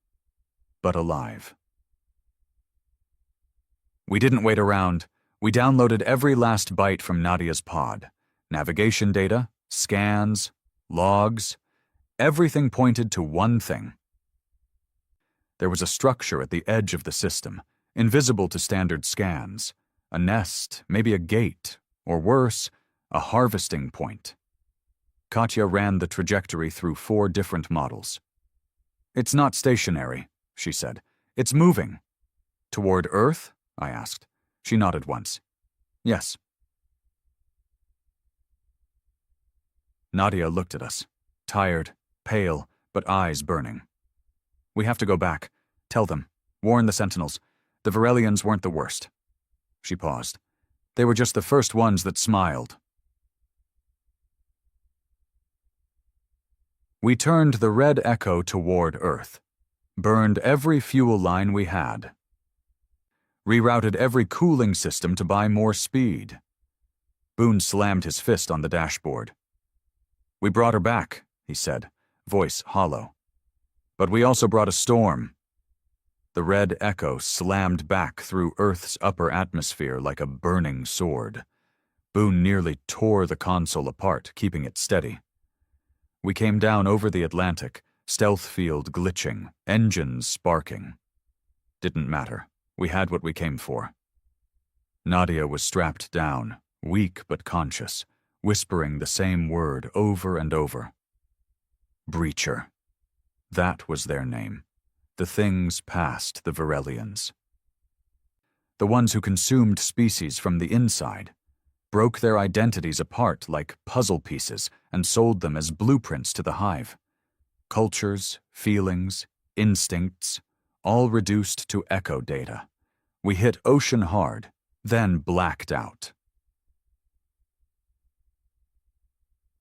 but alive. We didn't wait around. We downloaded every last byte from Nadia's pod. Navigation data, scans, logs, everything pointed to one thing. There was a structure at the edge of the system, invisible to standard scans. A nest, maybe a gate, or worse, a harvesting point. Katya ran the trajectory through 4 different models. "It's not stationary," she said. "It's moving." "Toward Earth?" I asked. She nodded once. "Yes." Nadia looked at us, tired, pale, but eyes burning. "We have to go back. Tell them. Warn the Sentinels. The Varelians weren't the worst." She paused. "They were just the first ones that smiled." We turned the Red Echo toward Earth, burned every fuel line we had, rerouted every cooling system to buy more speed. Boone slammed his fist on the dashboard. "We brought her back," he said, voice hollow. "But we also brought a storm." The Red Echo slammed back through Earth's upper atmosphere like a burning sword. Boone nearly tore the console apart, keeping it steady. We came down over the Atlantic, stealth field glitching, engines sparking. Didn't matter. We had what we came for. Nadia was strapped down, weak but conscious, whispering the same word over and over. Breacher. That was their name. The things past the Varelians. The ones who consumed species from the inside, broke their identities apart like puzzle pieces and sold them as blueprints to the hive. Cultures, feelings, instincts, all reduced to echo data. We hit ocean hard, then blacked out.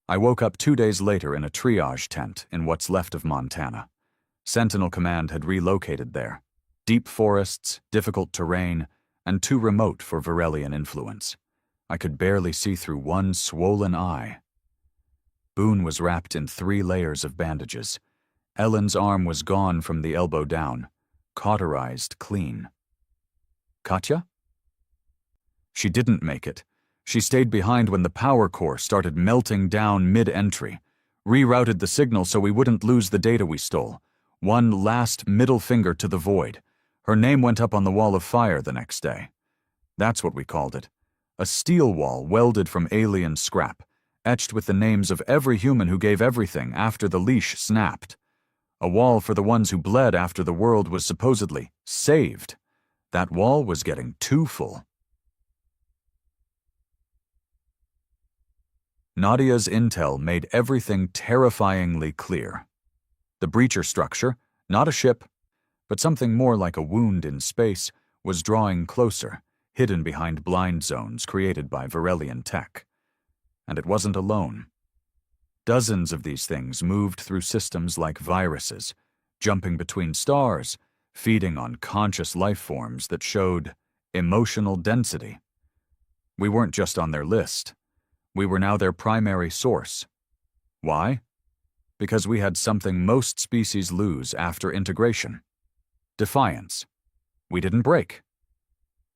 I woke up 2 days later in a triage tent in what's left of Montana. Sentinel Command had relocated there. Deep forests, difficult terrain, and too remote for Varelian influence. I could barely see through one swollen eye. Boone was wrapped in 3 layers of bandages. Ellen's arm was gone from the elbow down, cauterized clean. Katya? She didn't make it. She stayed behind when the power core started melting down mid-entry, rerouted the signal so we wouldn't lose the data we stole. One last middle finger to the void. Her name went up on the wall of fire the next day. That's what we called it. A steel wall welded from alien scrap, etched with the names of every human who gave everything after the leash snapped. A wall for the ones who bled after the world was supposedly saved. That wall was getting too full. Nadia's intel made everything terrifyingly clear. The breacher structure, not a ship, but something more like a wound in space, was drawing closer, hidden behind blind zones created by Varelian tech. And it wasn't alone. Dozens of these things moved through systems like viruses, jumping between stars, feeding on conscious life forms that showed emotional density. We weren't just on their list. We were now their primary source. Why? Because we had something most species lose after integration. Defiance. We didn't break.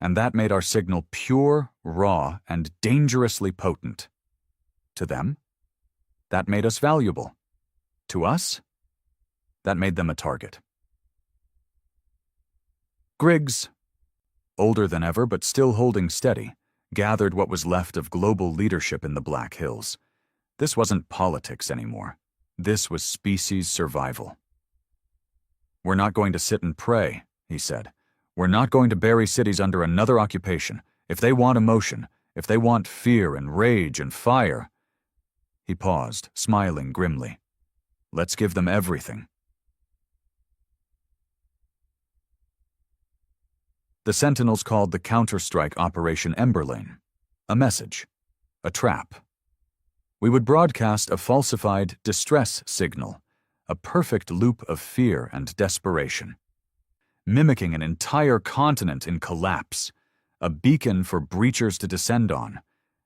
And that made our signal pure, raw, and dangerously potent. To them, that made us valuable. To us, that made them a target. Griggs, older than ever but still holding steady, gathered what was left of global leadership in the Black Hills. This wasn't politics anymore. This was species survival. "We're not going to sit and pray," he said. "We're not going to bury cities under another occupation. If they want emotion, if they want fear and rage and fire..." He paused, smiling grimly. "Let's give them everything." The Sentinels called the counterstrike Operation Emberlane. A message. A trap. We would broadcast a falsified distress signal, a perfect loop of fear and desperation, mimicking an entire continent in collapse, a beacon for breachers to descend on,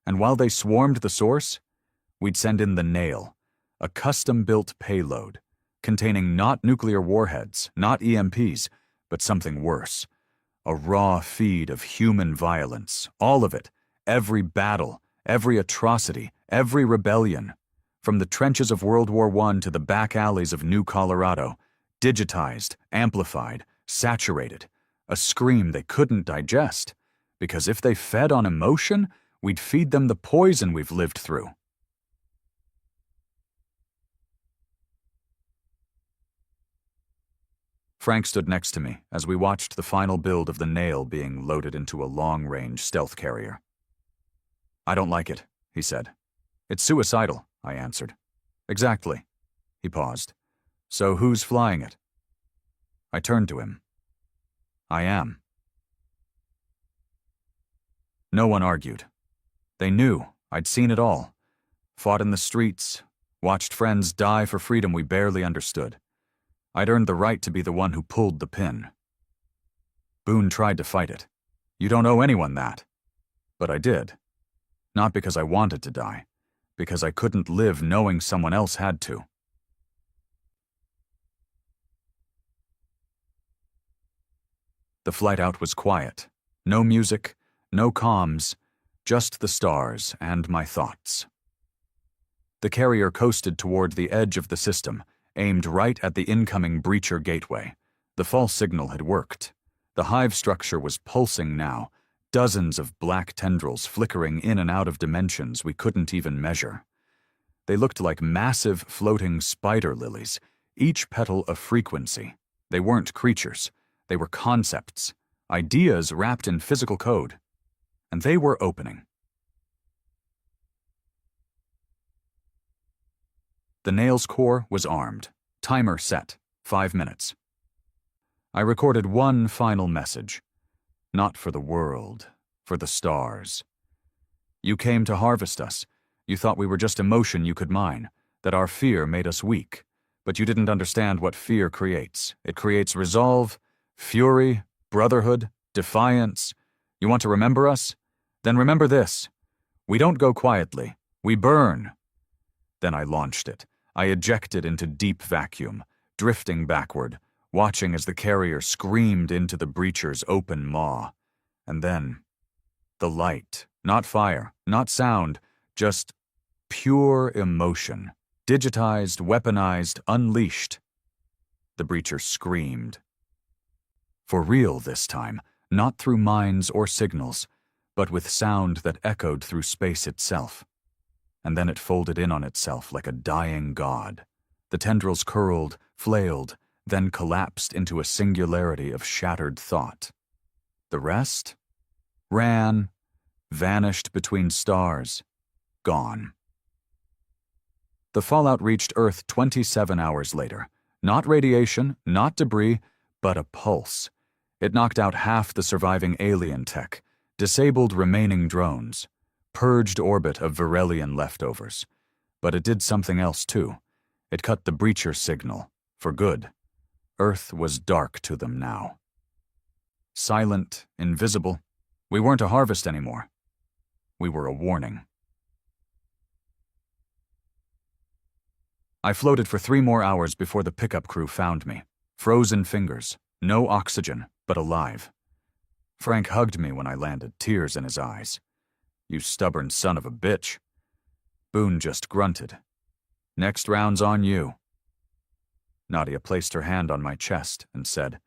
and while they swarmed the source, we'd send in the nail, a custom-built payload, containing not nuclear warheads, not EMPs, but something worse, a raw feed of human violence, all of it, every battle, every atrocity, every rebellion, from the trenches of World War I to the back alleys of New Colorado, digitized, amplified, saturated, a scream they couldn't digest, because if they fed on emotion, we'd feed them the poison we've lived through. Frank stood next to me as we watched the final build of the nail being loaded into a long-range stealth carrier. "I don't like it," he said. "It's suicidal," I answered. "Exactly." He paused. "So who's flying it?" I turned to him. "I am." No one argued. They knew I'd seen it all. Fought in the streets, watched friends die for freedom we barely understood. I'd earned the right to be the one who pulled the pin. Boone tried to fight it. "You don't owe anyone that." But I did. Not because I wanted to die, because I couldn't live knowing someone else had to. The flight out was quiet. No music, no comms, just the stars and my thoughts. The carrier coasted toward the edge of the system, aimed right at the incoming breacher gateway. The false signal had worked. The hive structure was pulsing now, dozens of black tendrils flickering in and out of dimensions we couldn't even measure. They looked like massive floating spider lilies, each petal a frequency. They weren't creatures. They were concepts, ideas wrapped in physical code. And they were opening. The nail's core was armed. Timer set. 5 minutes. I recorded one final message. Not for the world, for the stars. You came to harvest us. You thought we were just emotion you could mine, that our fear made us weak. But you didn't understand what fear creates. It creates resolve, fury, brotherhood, defiance. You want to remember us? Then remember this. We don't go quietly. We burn. Then I launched it. I ejected into deep vacuum, drifting backward, watching as the carrier screamed into the breacher's open maw. And then, the light, not fire, not sound, just pure emotion, digitized, weaponized, unleashed. The breacher screamed. For real this time, not through minds or signals, but with sound that echoed through space itself. And then it folded in on itself like a dying god. The tendrils curled, flailed, then collapsed into a singularity of shattered thought. The rest? Ran, vanished between stars, gone. The fallout reached Earth 27 hours later. Not radiation, not debris, but a pulse. It knocked out half the surviving alien tech, disabled remaining drones, purged orbit of Virelian leftovers. But it did something else too. It cut the breacher signal, for good. Earth was dark to them now. Silent, invisible. We weren't a harvest anymore. We were a warning. I floated for 3 more hours before the pickup crew found me. Frozen fingers, no oxygen, but alive. Frank hugged me when I landed, tears in his eyes. "You stubborn son of a bitch." Boone just grunted. "Next round's on you." Nadia placed her hand on my chest and said,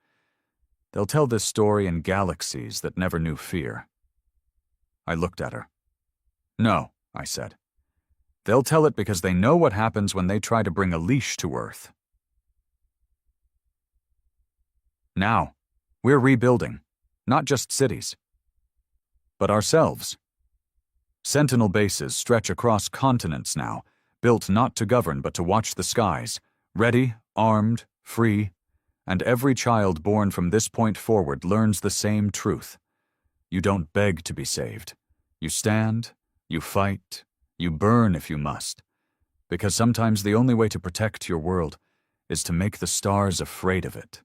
"They'll tell this story in galaxies that never knew fear." I looked at her. "No," I said. "They'll tell it because they know what happens when they try to bring a leash to Earth." Now, we're rebuilding, not just cities, but ourselves. Sentinel bases stretch across continents now, built not to govern but to watch the skies, ready, armed, free, and every child born from this point forward learns the same truth. You don't beg to be saved. You stand, you fight, you burn if you must, because sometimes the only way to protect your world is to make the stars afraid of it.